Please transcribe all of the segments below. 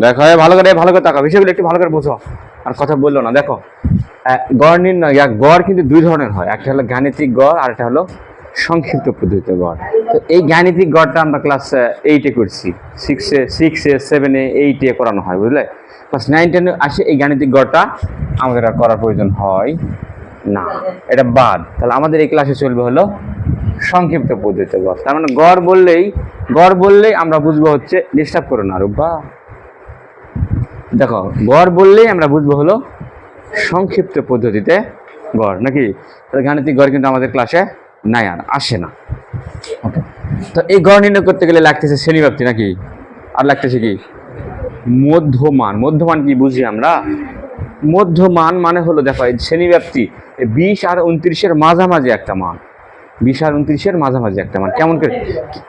দেখো ভালো করে তাকাও, বিষয়গুলো একটু ভালো করে বোঝো, আর কথা বললো না। দেখো গড় নির্ণয়, গড় কিন্তু দুই ধরনের হয়, একটা হলো গাণিতিক গড় আর একটা হলো সংক্ষিপ্ত পদ্ধতিতে গড়। তো এই গাণিতিক গড়টা আমরা ক্লাস 8-এ করছি, 6-এ 7-এ 8-এ করানো হয়, বুঝলে। ক্লাস 9-10-এ আসে এই গাণিতিক গড়টা আমাদের আর করার প্রয়োজন হয় না, এটা বাদ। তাহলে আমাদের এই ক্লাসে চলবে হলো সংক্ষিপ্ত পদ্ধতিতে গড়। তার মানে গড় বললেই আমরা বুঝবো হচ্ছে, ডিস্টার্ব করো না রূপা, দেখো গড় বললেই আমরা বুঝবো হলো সংক্ষিপ্ত পদ্ধতিতে গড়, নাকি? গাণিতিক গড় কিন্তু আমাদের ক্লাসে নাই, আর আসে না। ওকে, তো এই গড় নির্ণয় করতে গেলে লাগতেছে শ্রেণীব্যাপ্তি, নাকি? আর লাগতেছে কি? মধ্যমান। মধ্যমান কি বুঝি আমরা? মধ্যমান মানে হলো, দেখো এই শ্রেণীব্যাপ্তি 20 আর 29-এর মাঝামাঝি একটা মান, 20 আর 29-এর মাঝামাঝি একটা মান, কেমন করে?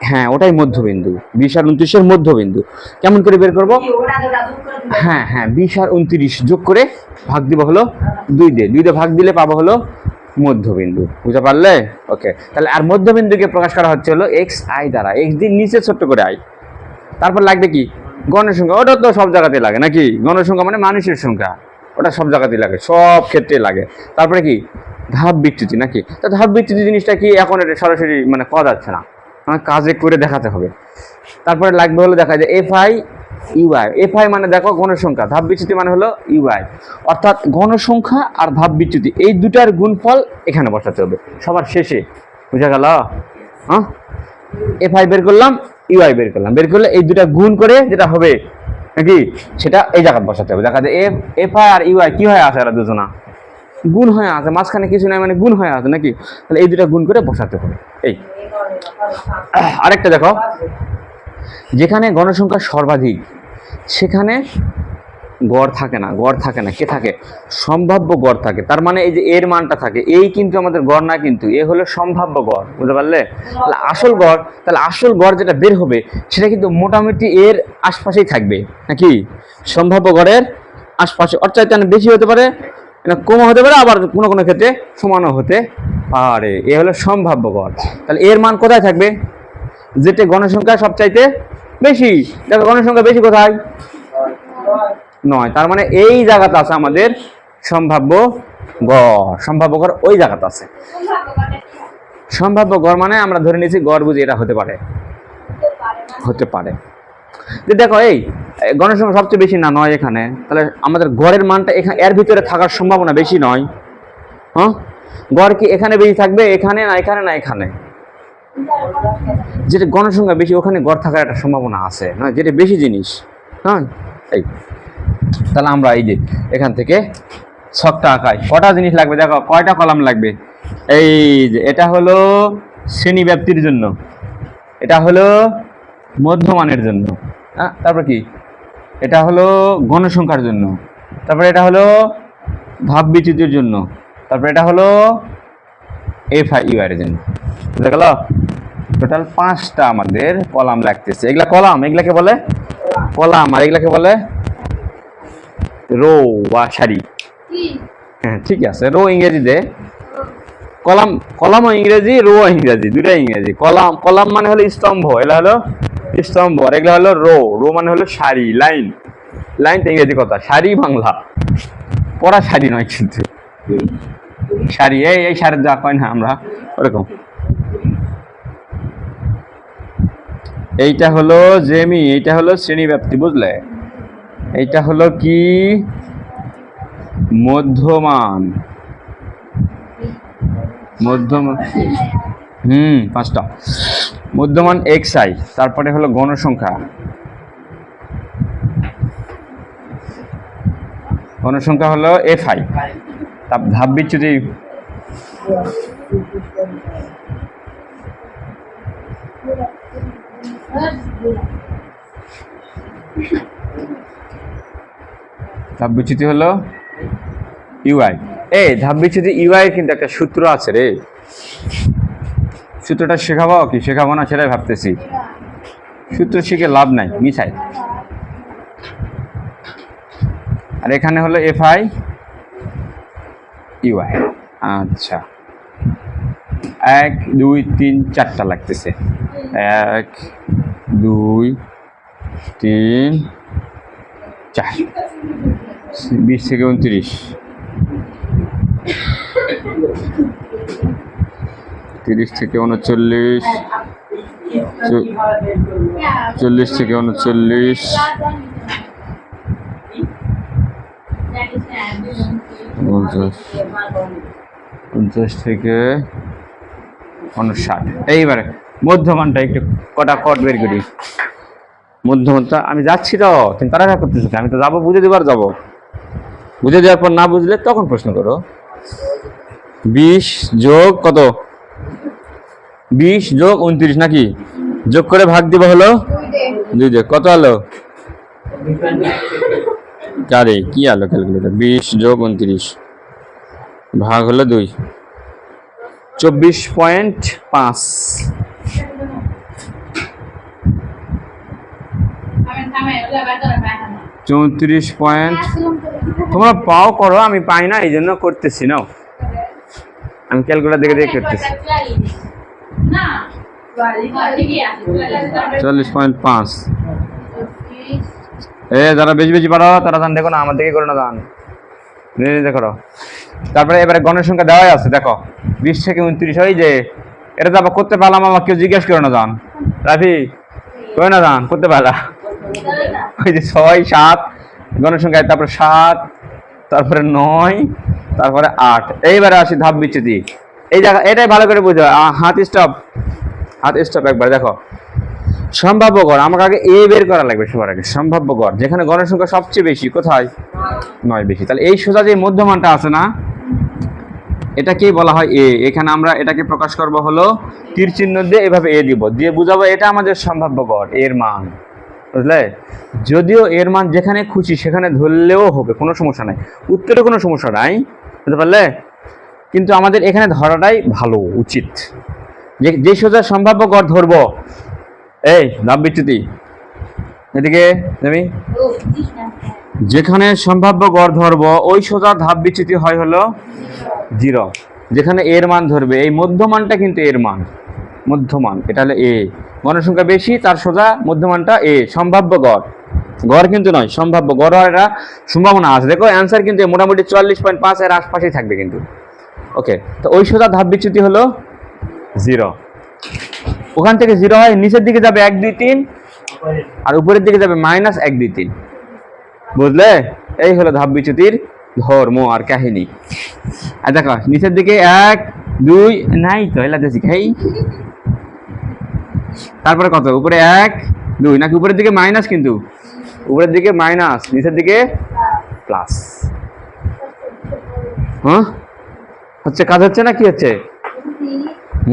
হ্যাঁ, ওটাই মধ্যবিন্দু, 20 আর 29-এর মধ্যবিন্দু। কেমন করে বের করব? হ্যাঁ, 20 আর 29 যোগ করে ভাগ দিব হলো 2 দিয়ে, 2 দিয়ে ভাগ দিলে পাবো হলো মধ্যবিন্দু, বুঝতে পারলে? ওকে, তাহলে আর মধ্যবিন্দুকে প্রকাশ করা হচ্ছে হলো xi দ্বারা, x দিয়ে নিচে ছোট্ট করে i। তারপর লাগবে কি? গণসংখ্যা। ওটা তো সব জায়গাতেই লাগে, নাকি? গণসংখ্যা মানে মানুষের সংখ্যা, ওটা সব জায়গাতেই লাগে, সব ক্ষেত্রে লাগে। তারপরে কি? ধাপ বিচ্যুতি, নাকি? তা ধাপ বিচ্যুতি জিনিসটা কি? এখন এটা সরাসরি মানে পাওয়া যাচ্ছে না, কাজে করে দেখাতে হবে। তারপরে লাগবে হলো, দেখা যায় fi ইউআই। fi মানে দেখো গণসংখ্যা, ধাপ বিচ্যুতি মানে হলো ইউআই, অর্থাৎ গণসংখ্যা আর ধাপ বিচ্যুতি এই দুটার গুণফল এখানে বসাতে হবে সবার শেষে, বুঝা গেল? হ্যাঁ, fi বের করলাম, ইউআই বের করলাম, বের করলে এই দুটা গুণ করে যেটা হবে, নাকি, সেটা এই জায়গায় বসাতে হবে। দেখা যায় fi আর ইউআই কি হয়ে আছে, এরা দুজনা গুণ হয়ে আছে, মাঝখানে কিছু নাই মানে গুণ হয়ে আছে, নাকি? তাহলে এই দুটা গুণ করে বসাতে হবে। এই আরেকটা দেখো, যেখানে গণসংখ্যা সর্বাধিক সেখানে গড় থাকে না, কে থাকে? সম্ভাব্য গড় থাকে। তার মানে এই যে এর মানটা থাকে, এই কিন্তু আমাদের গড় না, কিন্তু এ হলো সম্ভাব্য গড়, বুঝতে পারলে? তাহলে আসল গড় যেটা বের হবে সেটা কিন্তু মোটামুটি এর আশপাশেই থাকবে, নাকি? সম্ভাব্য গড়ের আশপাশে, অর্থাৎ বেশি হতে পারে, কমও হতে পারে, আবার কোনো কোনো ক্ষেত্রে সমানও হতে পারে। এ হলো সম্ভাব্য গড়। তাহলে এর মান কোথায় থাকবে? যেটা গণসংখ্যা সবচাইতে বেশি। দেখো গণসংখ্যা বেশি কোথায়? 9। তার মানে এই জায়গাতে আছে আমাদের সম্ভাব্য গড়, ওই জায়গাতে আছে সম্ভাব্য গড়। মানে আমরা ধরে নিয়েছি গড় বুঝি এটা হতে পারে। দেখো এই গণসংখ্যা সবচেয়ে বেশি না 9 এখানে, তাহলে আমাদের গড়ের মানটা এখানে এর ভিতরে থাকার সম্ভাবনা বেশি নয়। হ্যাঁ, গড় কি এখানে বেশি থাকবে? এখানে না এখানে। যেটা গণসংখ্যা বেশি ওখানে গড় থাকার একটা সম্ভাবনা আছে, না? যেটা বেশি জিনিস। হ্যাঁ, এই তাহলে আমরা এই যে এখান থেকে ছকটা আঁকাই, কটা জিনিস লাগবে দেখো, কয়টা কলাম লাগবে? এই যে এটা হলো শ্রেণীব্যাপ্তির জন্য, এটা হলো মধ্যমানের জন্য, তারপর কি? এটা হলো গণসংখ্যার জন্য, তারপরে এটা হলো ধাপ বিচ্যুতির জন্য, তারপরে এটা হলো fi ইউআই এর জন্য। বুঝতে গেল? টোটাল 5টা আমাদের কলাম লাগতেছে। এগুলাকে বলে কলাম, আর এগুলাকে বলে রো বা সারি। হ্যাঁ, ঠিক আছে, রো ইংরেজিতে, কলামও ইংরেজি, রো ইংরেজি, দুটাই ইংরেজি। কলাম মানে হলো স্তম্ভ, এগুলা হলো স্তম্ভ, আর এগুলা হলো রো মানে হলো সারি, লাইন তো ইংরেজি কথা, সারি বাংলা, পড়া সারি নয় কিন্তু সারি, এই সারি যা কয় না আমরা ওরকম। এইটা হলো জেমি, এইটা হলো শ্রেণীব্যাপ্তি, বুঝলে? এইটা হলো কি? মধ্যমান। 5টা মধ্যমান xi, তারপরে হলো গণসংখ্যা হলো fi, ধাপ বিচ্যুতি হলো ইউআই। ধাপ বিচ্যুতি ইউআই কিন্তু একটা সূত্র আছে রে, সূত্রটা শেখাবো না সেটাই ভাবতেছি। সূত্র শিখে লাভ নাই, মিছাই। আর এখানে হলো fi ইউআই। আচ্ছা, 1 2 3 4টা লাগতেছে, 1 2 3 4 20 থেকে 29 30 থেকে 39 40 থেকে 39 50 থেকে 59। এইবারে মধ্যমানটা একটু কটা কট বের করি। মধ্যমানটা আমি যাচ্ছি তো, কিন্তু তারা করতেছি, আমি তো যাবো, বুঝে দেবার যাবো, বুঝে দেওয়ার পর না বুঝলে তখন প্রশ্ন করো। 20 যোগ কত, 20 যোগ 29 নাকি, যোগ করে ভাগ দিব হলো 2 দিয়ে, কত আলো আরে কি আলো ক্যালকুলেটর, 20 যোগ 29 ভাগ হলো 2, 24.5। তোমরা পাও করো, আমি পাই না, এই জন্য করতেছি না, আমি ক্যালকুলেটর দেখে দেখে করতেছি। 40.5। যারা বেশি বেশি পারো তারা দান দেখো না, আমার দিকে করো না, দান দেখো। তারপরে এবারে গণের সংখ্যা দেওয়াই আছে, দেখো 20 থেকে 29। ওই যে এটা তো আবার করতে পারলাম, আমার কেউ জিজ্ঞেস করো না, দান রাফি কই না, দান করতে পারলাম। ওই যে 6 7 গণের সংখ্যা, তারপরে 7, তারপরে 9, তারপরে 8। এইবারে আসি ধাপ বিচ্যুতি। এই জায়গা এটাই ভালো করে বুঝো, হাত স্টপ, হাত স্টপ একবার দেখো। সম্ভাব্য গড় আমাকে আগে এ বের করা লাগবে সবার আগে। সম্ভাব্য গড় যেখানে গণের সংখ্যা সবচেয়ে বেশি, কোথায় 9 বেশি, তাহলে এই সোজা যে মধ্যমানটা আছে না, এটাকেই বলা হয় এ। এখানে আমরা এটাকে প্রকাশ করব হলো তীর চিহ্ন দিয়ে, এভাবে এ দিব, দিয়ে বুঝাবো এটা আমাদের সম্ভাব্য গড়, এর মান, বুঝলে। যদিও এর মান যেখানে খুশি সেখানে ধরলেও হবে, কোনো সমস্যা নাই, উত্তরে কোনো সমস্যা নাই, বুঝতে পারলে। কিন্তু আমাদের এখানে ধরাটাই ভালো উচিত, যে সোজা সম্ভাব্য গড় ধরবো। এই ধাপ বিচ্যুতি এদিকে যাবি, যেখানে সম্ভাব্য গড় ধরবো ওই সোজা ধাপ বিচ্যুতি হয় হলো 0। যেখানে এর মান ধরবে, এই মধ্যমানটা কিন্তু এর মান, মধ্যমান এটা হলো এ, গণের সংখ্যা বেশি তার সোজা মধ্যমানটা এ, সম্ভাব্য গড়, গড় কিন্তু নয়, সম্ভাব্য গড় হওয়ার একটা সম্ভাবনা আছে। দেখো অ্যান্সার কিন্তু মোটামুটি 44.5 এর আশপাশেই থাকবে কিন্তু। ওকে, তো ওই সোজা ধাপ বিচ্যুতি হলো 0। ওখান থেকে 0 হয়, নিচের দিকে যাবে 1 2 3, আর উপরের দিকে যাবে -1 2 3, বুঝলে। এই হলো ধাপ বিচ্যুতির ধর্ম আর কাহিনী। আর দেখো নিচের দিকে 1 2 নাই তো, এলা দেখি খাই, তারপরে কত, উপরে 1 2 নাকি উপরের দিকে মাইনাস, কিন্তু উপরের দিকে মাইনাস, নিচের দিকে প্লাস। হ্যাঁ হচ্ছে, কাজ হচ্ছে না, কি হচ্ছে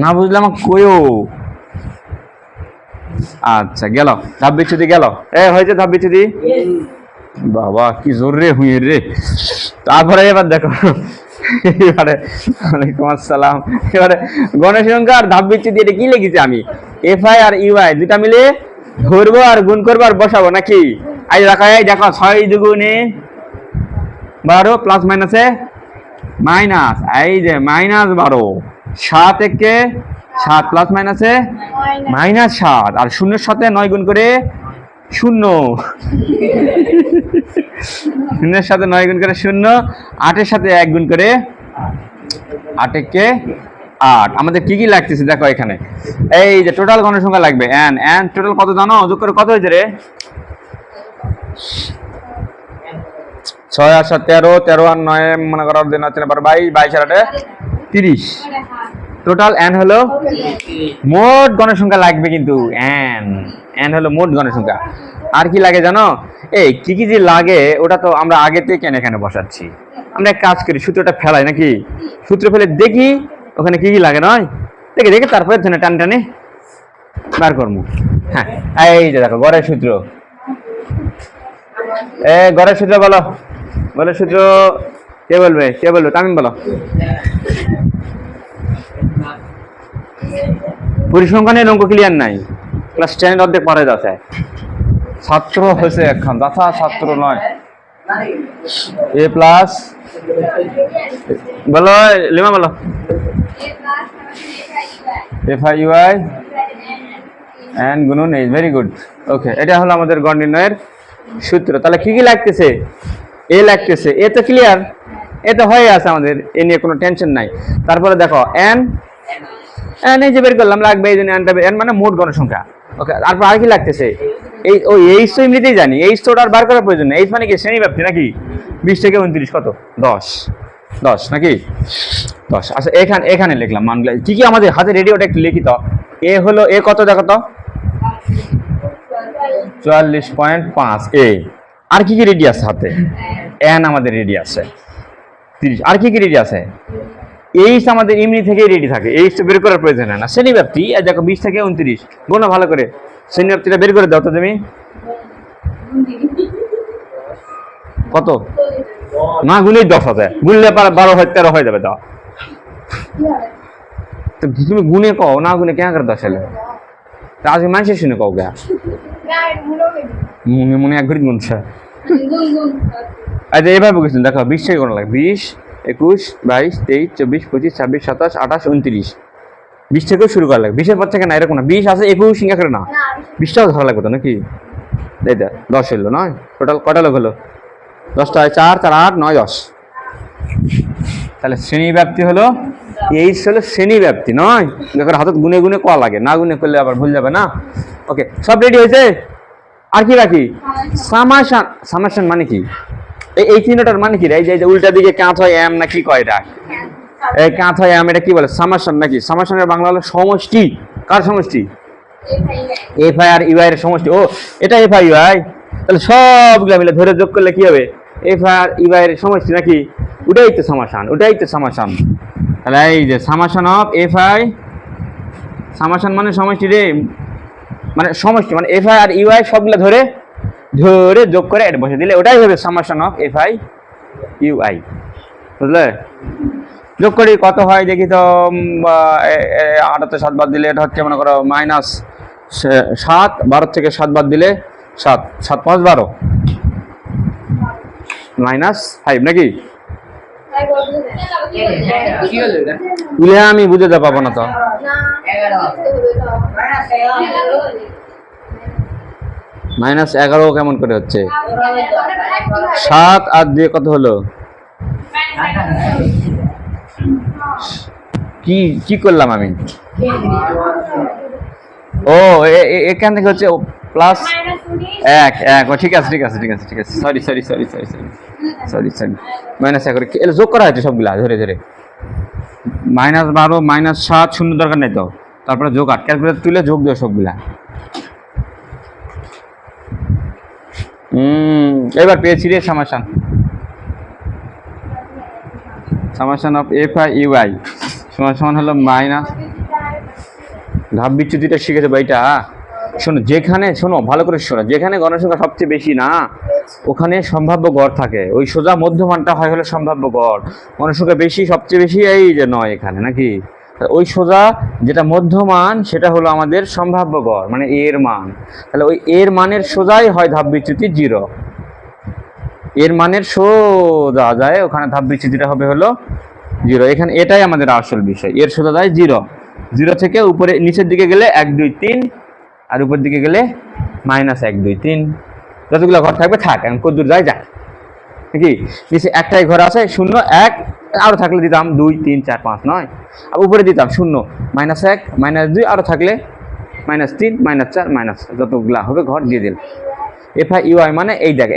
না বুঝলে আমাকে কইও। আচ্ছা গেল ধাপ বিচ্যুতি, গেল হয়েছে ধাপ বিচ্যুতি। বাবা কি জোর রে হুঁয়ে রে। তারপরে এবার দেখো, এবারে ওয়ালাইকুম আসসালাম, এবারে গণের সংখ্যা আর ধাপ বিচ্যুতি এটা কি লিখেছি আমি, FI আর UI দুটা মিলে ধরবো আর গুণ করবো আর বসাবো নাকি। আজ রাখা, এই দেখো 6 দুগুণে 12 প্লাস মাইনাসে মাইনাস, এই যে -12, 7 একে 7 প্লাস মাইনাসে -7, আর 0-এর সাথে 9 গুণ করে 0, 0-এর সাথে 9 গুণ করে 0, 8-এর সাথে 1 গুণ করে 8 একে 8। আমাদের কি কি লাগতেছে দেখো এখানে, এই যে টোটাল গণের সংখ্যা লাগবে n টোটাল কত জানো, যোগ করে কত হয়েছে রে, 6 আর 7 13, 13 আর 9 মনে করো 2 3 22, 22 আর 8 30, টোটাল n হলো মোট গণের সংখ্যা লাগবে কিন্তু n হলো মোট গণের সংখ্যা। আর কি লাগে জানো, এই কি কি যে লাগে ওটা তো আমরা আগে থেকে এখানে বসাচ্ছি। আমরা এক কাজ করি, সূত্রটা ফেলাই নাকি, সূত্র ফেলে দেখি ওখানে কি কি লাগে, নয় দেখে দেখে তারপরে টান টানে বার করবো। হ্যাঁ এই যে দেখো গড়ের সূত্র, গড়ের সূত্র বলো, গড়ের সূত্র কে বলবে, কে বলবে, তামিম বলো। পরিসংখ্যানের অঙ্ক ক্লিয়ার নাই, ক্লাস 10 অর্ধেক পরে যাচ্ছে, ছাত্র হয়েছে এখন দাথা, ছাত্র নয়। A প্লাস বলো, লিমা বলো, FI UI n গুণন H, ভেরি গুড। ওকে, এটা হলো আমাদের গড় নির্ণয়ের সূত্র। তাহলে কি কি লাগতেছে? এ লাগতেছে, এ তো ক্লিয়ার, এ তো হয়ে আছে আমাদের, এ নিয়ে কোনো টেনশন নাই। তারপরে দেখো এন, এন এই যে বের করলাম লাগবে, এই জন্য এন মানে মোট গণসংখ্যা। ওকে, তারপর আর কি লাগতেছে? এই ওই এইচ তো এমনিতেই জানি, এইচ তো আর বার করার প্রয়োজন নেই। এইচ মানে কি শ্রেণী ব্যাপ্তি নাকি? 20 থেকে 29 কত? 10, 10 নাকি 10। আচ্ছা এখানে লিখলাম মানগুলো কি কি আমাদের হাতে রেডি, ওটা একটু লিখি তো। এ হলো, এ কত দেখো তো? 44.5 এ। আর কি কি রেডি আছে হাতে? এন আমাদের রেডি আছে 30। আর কি কি রেডি আছে? এইচ আমাদের এমনি থেকেই রেডি থাকে, এইচ তো বের করার প্রয়োজন হয় না। শ্রেণী ব্যাপ্তি দেখো 20 থেকে 29, গোনা ভালো করে, শ্রেণী ব্যাপ্তিটা বের করে দাও তো তুমি। কত? না গুনলেই 10 আছে, গুনলে 12 হয়, 13 হয়ে যাবে। দাও তো, তুমি গুনে কও, না গুনে কেন করে 10 হলে? তা আজকে মানুষের শুনে কও গা, মনে মনে এক ঘড়ি গুনছে। আচ্ছা এভাবে বুঝছেন, দেখো 20 থেকে গোনা লাগে, 20, 21, 22, 23, 24, 25, 26, 27, 28, 29, 20 থেকেও শুরু করা লাগবে। 20-এর পর থেকে না, এরকম না 20 আছে 21 সিঙ্গা করে না, 20টাও ধরা লাগবে তো নাকি? এই দেখ 10 হলো নয়, টোটাল কটা লোক হলো? 10টায় 4, 4, 8, 9, 10। তাহলে শ্রেণী ব্যাপ্তি হলো, এইচ হলো শ্রেণী ব্যাপ্তি নয়, দেখো হাতত গুনে গুনে কয়া লাগে, না গুনে করলে আবার ভুল যাবে না। ওকে, সব রেডি হয়েছে। আর কি রাখি? সামাশান। সামাশান মানে কি? এই চিহ্নটার মানে কি রে? এই যে উল্টা দিকে কাঁচ হয় এম না কি কয় এটা? এই কাঁচ হয় এম, এটা কি বলে? সামাশান নাকি? সামাশানের বাংলা হলো সমষ্টি। কার সমষ্টি? এফ আই আর ইউআই এর সমষ্টি। ও এটা এফ আই ইউআই, তাহলে সবগুলা মিলে ধরে যোগ করলে কি হবে? এফ আই আর ইউআই এর সমষ্টি নাকি? ওটাই তো সামাশান, ওটাই তো সামাশান। তাহলে এই যে সামাশান অফ এফ আই, সামাশান মানে সমষ্টি রে, মানে সমষ্টি মানে এফ আই আর ইউআই সবগুলা ধরে ধরে যোগ করে এটা বসে দিলে ওটাই হবে সামাশান অফ এফ আই ইউআই। বুঝলে? যোগ করি কত হয় দেখি তো, 8 7 বাদ দিলে এটা হচ্ছে মনে করো -7, 12 থেকে 7 বাদ দিলে 7, 7 5 12, -5 নাকি? তুলে আমি বুঝতে পাবো না তো। -11 কেমন করে হচ্ছে? 7 আর 2 কত হলো? কি কি করলাম আমি? ও এখান থেকে হচ্ছে প্লাস 1 ঠিক আছে ঠিক আছে ঠিক আছে ঠিক আছে, sorry sorry sorry sorry sorry sorry sorry, -1 যোগ করা হয়েছে সবগুলা ধরে ধরে। -12, -7, শূন্য দরকার নেই তো, তারপরে যোগ 8, ক্যালকুলেটর তুলে যোগ দেওয়া সবগুলা। এবার পেয়েছি রে সামাশান। সামাশান অফ এফ আই ইউআই সমান হলো মাইনাস, ধাপ বিচ্যুতিটা শিখেছে বইটা। শোনো, যেখানে শোনো ভালো করে শোনো, যেখানে গণসংখ্যা সবচেয়ে বেশি না ওখানে সম্ভাব্য গড় থাকে, ওই সোজা মধ্যমানটা হয় হলো সম্ভাব্য গড়। গণসংখ্যা বেশি, সবচেয়ে বেশি এই যে 9 এখানে নাকি, ওই সোজা যেটা মধ্যমান সেটা হলো আমাদের সম্ভাব্য গড়, মানে এর মান। তাহলে ওই এর মানের সোজাই হয় ধাপ বিচ্যুতি 0, এর মানের সোজা যায় ওখানে ধাপ বিচ্যুতিটা হবে হলো 0। এখানে এটাই আমাদের আসল বিষয়, এর সোজা যায় 0, 0 থেকে উপরে নিচের দিকে গেলে 1 2 3, আর উপর দিকে গেলে -1 2 3, যতগুলো ঘর থাকবে থাক, এখন কত দূর যায় যা নাকি। নিচে একটাই ঘর আছে 0 1, আরো থাকলে দিতাম 2 3 4 5 9, আর উপরে দিতাম 0 -1 -2, আরো থাকলে -3 -4 যতগুলা হবে ঘর দিয়ে দিল। এফ আই ইউআই মানে এই দেখ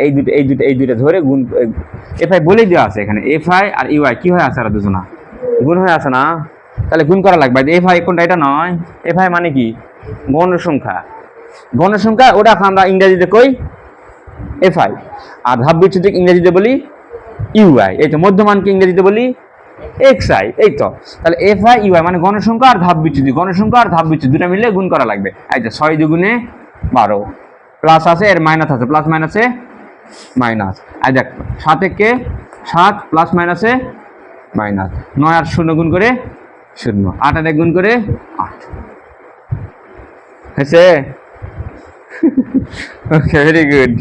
এই দুটো ধরে গুণ, এফ আই বলেই দেওয়া আছে এখানে, এফ আই আর ইউআই কি হয়ে আছে আর দুজনা গুণ হয়ে আছে না, তাহলে গুণ করা লাগবে। এফ আই কোনটা? এটা নয়, এফ আই মানে কি? গণসংখ্যা। গণসংখ্যা ওটা আমরা ইংরেজিতে কই এফ আই, আর ধাপ বিচ্যুতি ইংরেজিতে বলি ইউআই। এই তো মধ্যমানকে ইংরেজিতে বলি এক্স আই। এই তো, তাহলে এফ আই ইউআই মানে গণসংখ্যা আর ধাপ বিচ্যুতি, গণসংখ্যা আর ধাপ বিচ্যুতি দুটা মিলে গুণ করা লাগবে। এই তো 6 2 12, প্লাস আছে এর মাইনাস আছে, প্লাস মাইনাসে মাইনাস। আর দেখ 7 কে 7, প্লাস মাইনাসে মাইনাস, 9 আর 0 গুণ করে 0, 8 আর 1 গুণ করে 8 হয়েছে। ওকে, ভেরি গুড।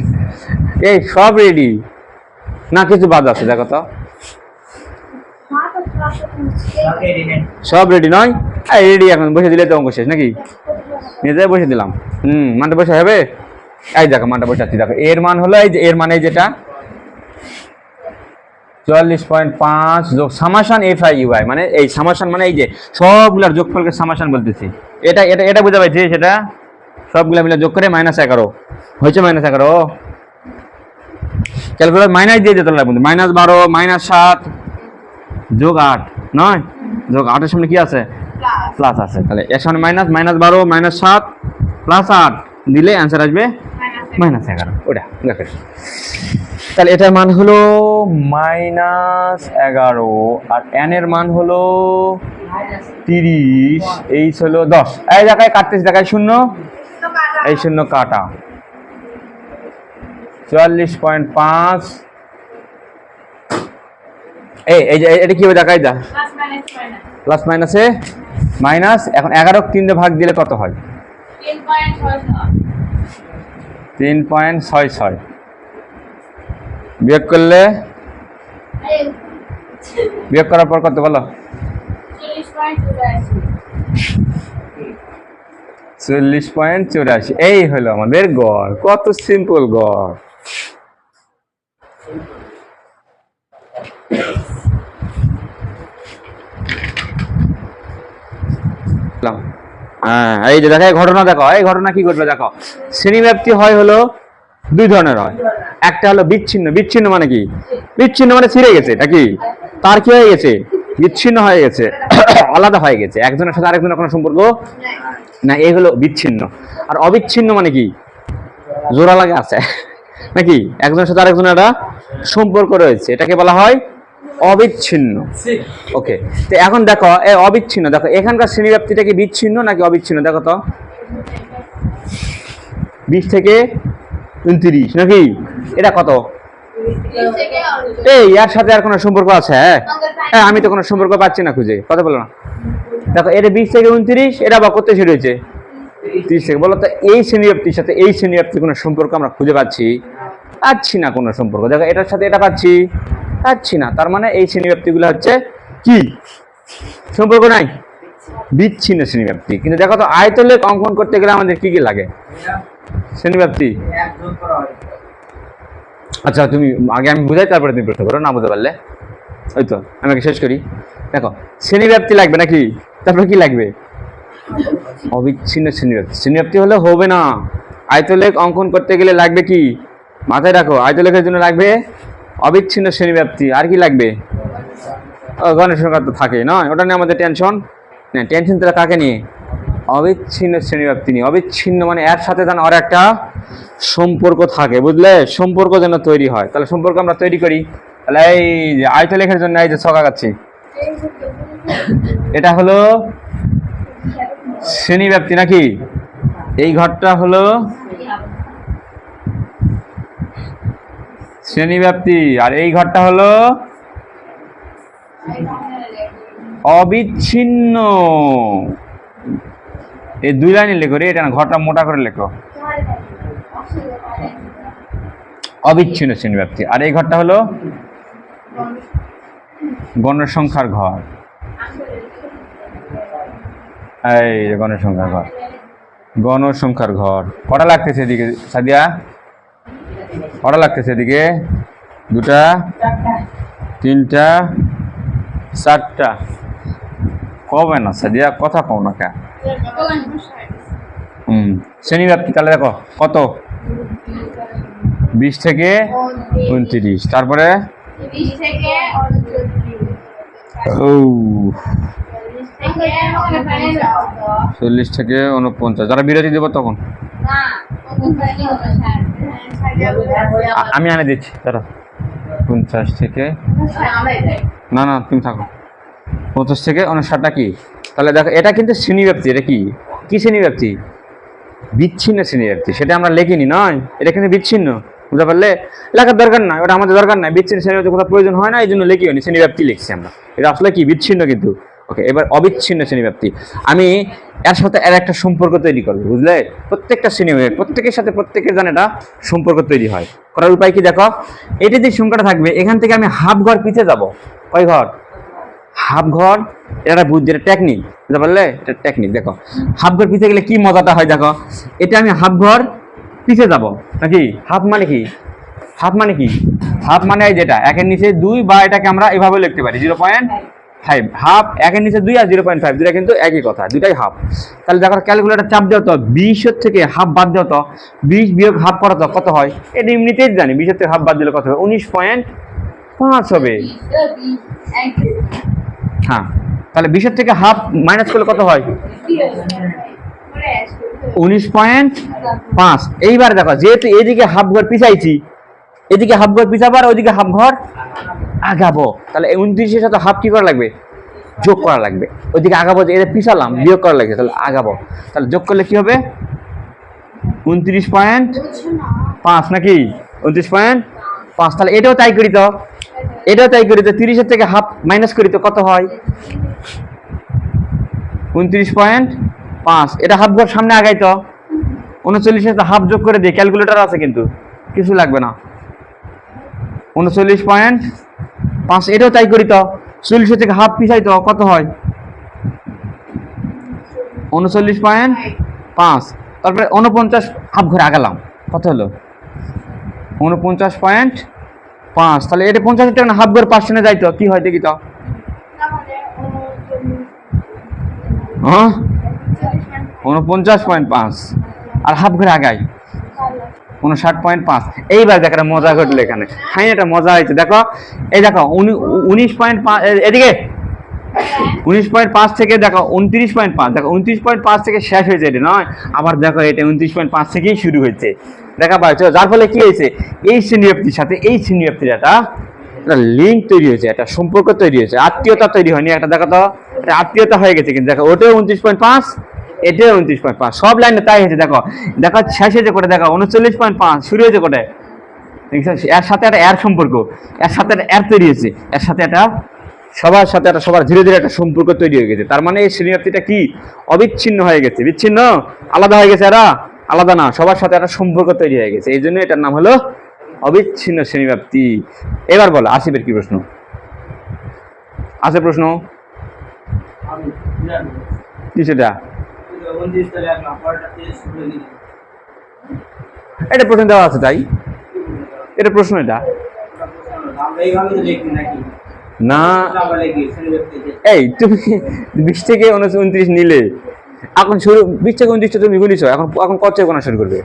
এই সব রেডি না, কিছু বাদ আছে দেখো তো, সব রেডি নয়? রেডি, এখন বসে দিলে তো অঙ্ক শেষ নাকি, নিজে বসে দিলাম। মানতে বসে হবে এই দেখো মানটা বসাচ্ছি, দেখো এর মান হলো এই যে এর মানে যেটা 44.5 যোগ সামাসান এফ আই ইউ আই, মানে এই সামাসান মানে এই যে সবগুলার যোগফলকে সামাসান বলতেছি। এটা এটা এটা বুঝা পাইছি, সেটা সবগুলা মিলে যোগ করে -11 হয়েছে। -11 ক্যালকুলেটর মাইনাস দিয়ে যেতে লাগবে, -12 -7 যোগ 8 নয়, যোগ 8 এর সামনে কি আছে প্লাস আছে, তাহলে এর সামনে -12 -7 +8 দিলে অ্যান্সার আসবে -11। ওটা দেখো, তাহলে এটার মান হলো -11 আর n এর মান হলো 30, এই হলো 10। এই জায়গায় কাটতেছি, দেখায় 0, এই 0 কাটা, 44.5 এই যে এটা কি হবে দেখাই যা, প্লাস মাইনাসে মাইনাস। এখন 11 3 দিয়ে ভাগ দিলে কত হয়? 3.66। বিয়োগ করলে, বিয়োগ করার পর কত বলো? 40.84। এই হলো আমাদের গড়। কত সিম্পল গড়। হ্যাঁ, এই যে দেখো ঘটনা, দেখো এই ঘটনা কি ঘটবে দেখো। শ্রেণীব্যাপ্তি হয় হলো দুই ধরনের হয়, একটা হলো বিচ্ছিন্ন। বিচ্ছিন্ন মানে কি? বিচ্ছিন্ন মানে ছিঁড়ে গেছে, এটা কি তার কি হয়ে গেছে? বিচ্ছিন্ন হয়ে গেছে, আলাদা হয়ে গেছে, একজনের সাথে আরেকজনের কোনো সম্পর্ক না, এই হলো বিচ্ছিন্ন। আর অবিচ্ছিন্ন মানে কি? জোড়া লাগে আছে নাকি, একজনের সাথে আরেকজনের একটা সম্পর্ক রয়েছে, এটাকে বলা হয় অবিচ্ছিন্ন। ওকে, তো এখন দেখো এই অবিচ্ছিন্ন, দেখো এখানকার শ্রেণীব্যাপ্তিটা কি বিচ্ছিন্ন নাকি অবিচ্ছিন্ন? দেখো তো 20 থেকে 29 নাকি, এটা কত? এই এর সাথে আর কোনো সম্পর্ক আছে? হ্যাঁ, আমি তো কোনো সম্পর্ক পাচ্ছি না খুঁজে, কথা বলো না। দেখো এটা 20 থেকে 29, এটা বা কত ছেড়ে হয়েছে 30 থেকে। বলো তো এই শ্রেণীব্যাপ্তির সাথে এই শ্রেণীব্যাপ্তির কোনো সম্পর্ক আমরা খুঁজে পাচ্ছি না কোনো সম্পর্ক। দেখো এটার সাথে এটা পাচ্ছি না, তার মানে এই শ্রেণীব্যাপ্তিগুলো হচ্ছে কি সম্পর্ক নাই, বিচ্ছিন্ন শ্রেণীব্যাপ্তি। কিন্তু দেখো তো আয়তলেখ অঙ্কন করতে গেলে আমাদের কি কি লাগে? শ্রেণীব্যাপ্তি। আচ্ছা তুমি আগে আমি বুঝাই, তারপরে তুমি প্রশ্ন করো, না বুঝতে পারলে। ওই তো আমি আগে শেষ করি। দেখো শ্রেণীব্যাপ্তি লাগবে নাকি, তারপরে কি লাগবে? অবিচ্ছিন্ন শ্রেণীব্যাপ্তি। শ্রেণীব্যাপ্তি হলে হবে না, আয়তলেখ অঙ্কন করতে গেলে লাগবে কি? মাথায় রাখো, আয়তলেখের জন্য লাগবে অবিচ্ছিন্ন শ্রেণীব্যাপ্তি। আর কি লাগবে? গণের সংখ্যা তো থাকে নয়, ওটা নিয়ে আমাদের টেনশন না। টেনশন তাহলে কাকে নিয়ে? অবিচ্ছিন্ন শ্রেণীব্যাপ্তি নিয়ে। অবিচ্ছিন্ন মানে এর সাথে যেন আর একটা সম্পর্ক থাকে, বুঝলে? সম্পর্ক যেন তৈরি হয়, তাহলে সম্পর্ক আমরা তৈরি করি। তাহলে এই যে আয়তলেখের জন্য এই যে ছক আঁকাচ্ছি, এটা হলো শ্রেণীব্যাপ্তি নাকি, এই ঘরটা হলো শ্রেণীব্যাপ্তি, আর এই ঘরটা হলো অবিচ্ছিন্ন। এই দুই লাইনে লেখো রে, এটা না, ঘরটা মোটা করে লেখো। অবিচ্ছিন্ন শ্রেণীব্যাপ্তি। আর এই ঘরটা হলো গণসংখ্যার ঘর। এই গণসংখ্যার ঘর, গণসংখ্যার ঘর। কটা লাগতেছে এদিকে সাদিয়া? কটা লাগতেছে এদিকে? 2টা 3টা 4টা। কবে না সাদিয়া, কথা কও না কে? শ্রেণীব্যাপ্তি তাহলে দেখো কত? 20 থেকে 29, তারপরে 40 থেকে 49। যারা বিরতি দেবো তখন আমি আনে দিচ্ছি, তারা 50 থেকে, না না তুমি থাকো, 50 থেকে 59টা কি? তাহলে দেখো এটা কিন্তু শ্রেণীব্যাপ্তি। এটা কি কি শ্রেণীব্যাপ্তি? বিচ্ছিন্ন শ্রেণীব্যাপ্তি। সেটা আমরা লিখিনি নয়, এটা কিন্তু বিচ্ছিন্ন, বুঝতে পারলে? লেখার দরকার নাই, ওটা আমাদের দরকার নাই। বিচ্ছিন্ন শ্রেণীব্যাপ্তি কোথাও প্রয়োজন হয় না, এই জন্য লিখি হয়নি, শ্রেণীব্যাপ্তি লিখছি আমরা। এটা আসলে কি বিচ্ছিন্ন কিন্তু। ওকে, এবার অবিচ্ছিন্ন শ্রেণীব্যাপ্তি। আমি এর সাথে এর একটা সম্পর্ক তৈরি করবো, বুঝলে? প্রত্যেকটা শ্রেণীব্যাপ্তি প্রত্যেকের সাথে প্রত্যেকের যেন এটা সম্পর্ক তৈরি হয়। করার উপায় কি দেখো, এটা যে সংখ্যাটা থাকবে এখান থেকে আমি হাফ ঘর পিছিয়ে যাব। কয় ঘর? হাফ ঘর। এটা বুঝছি, এটা টেকনিক, বুঝতে পারলে? এটা টেকনিক। দেখো হাফ ঘর পিছিয়ে গেলে কি মজাটা হয় দেখো, এটা আমি হাফ ঘর পিছিয়ে যাব নাকি? হাফ মানে কি? হাফ মানে কি? হাফ মানে যেটা একের নিচে 2 বা এটাকে আমরা এভাবে লিখতে পারি 0.5। হাফ একের নিচে 2 আর 0.5 দুটা কিন্তু একই কথা, দুটাই হাফ। তাহলে দেখো ক্যালকুলেটর চাপ দাও তো 20 থেকে হাফ বাদ দাও তো, 20 বিয়োগ হাফ করা তো কত হয়? এটা এমনিতেই জানি 20 থেকে হাফ বাদ দিলে কত হবে? 19.5 হবে। হ্যাঁ, তাহলে 20 থেকে হাফ মাইনাস করলে কত হয়? 19.5। এইবার দেখো যেহেতু এদিকে হাফ ঘর পিছাইছি, এদিকে হাফ ঘর পিছাবো আর ওইদিকে হাফ ঘর আগাবো, তাহলে 29-এর সাথে হাফ কি করা লাগবে? যোগ করা লাগবে। ওইদিকে আগাবো, যে এটা পিছালাম বিয়োগ করা লাগবে, তাহলে আগাবো। তাহলে যোগ করলে কি হবে? 29.5 নাকি? 29.5। তাহলে এটাও তাই করি তো, এটাও তাই করি তো, 30-এর থেকে হাফ মাইনাস করি তো কত হয়? 29.5। এটা হাফ ঘর সামনে আগাই তো, 39-এর সাথে হাফ যোগ করে দিই, ক্যালকুলেটর আছে কিন্তু কিছু লাগবে না। 39.5। এটাও তাই করি তো, 40 থেকে হাফ পিছাই তো কত হয়? 39.5। তারপরে 49 হাফ ঘরে আগালাম, কত হলো? 49.5। তাহলে এটা 50 টাকা না, হাফ ঘর 5 টাকা যাইতো, কি হয় দেখি তো? হ্যাঁ, 49.5 আর হাফ ঘরে আগাই 59.5। এইবার দেখো একটা মজা ঘটলো এখানে। হ্যাঁ, এটা মজা হয়েছে, দেখো এই দেখো 19.5 এদিকে 19.5 থেকে দেখো 29.5, দেখো 29.5 থেকে শেষ হয়েছে এটা নয়, আবার দেখো এটা 29.5 থেকেই শুরু হয়েছে, দেখা পাচ্ছ? যার ফলে কি হয়েছে? এই শ্রেণীব্যাপ্তির সাথে এই শ্রেণীব্যাপ্তির একটা লিঙ্ক তৈরি হয়েছে, একটা সম্পর্ক তৈরি হয়েছে, আত্মীয়তা তৈরি হয়নি, একটা দেখো তো একটা আত্মীয়তা হয়ে গেছে। কিন্তু দেখো ওটাও 29.5, এটাও 29.5, সব লাইনে তাই হয়েছে। দেখো দেখো শেষ হয়েছে কোটে, দেখো 39.5 শুরু হয়েছে কোটে, এর সাথে একটা এর সম্পর্ক, এর সাথে একটা এর তৈরি হয়েছে, এর সাথে একটা সবার সাথে একটা সবার ধীরে ধীরে একটা সম্পর্ক তৈরি হয়ে গেছে। তার মানে এই শ্রেণীব্যাপ্তিটা কি? অবিচ্ছিন্ন হয়ে গেছে, বিচ্ছিন্ন আলাদা হয়ে গেছে, এরা আলাদা না, সবার সাথে একটা সম্পর্ক তৈরি হয়ে গেছে, এই জন্য এটার নাম হলো অবিচ্ছিন্ন শ্রেণীব্যাপ্তি। এবার বলো আসিফের কি প্রশ্ন আছে? প্রশ্ন কি সেটা? এটা প্রশ্ন দেওয়া আছে তাই, এটা প্রশ্ন, এটা না। এই তুমি 20 থেকে 29 নিলে, এখন শুরু 20 থেকে 29 তুমি গুলিছ, এখন এখন কত গোনা শুরু করবে?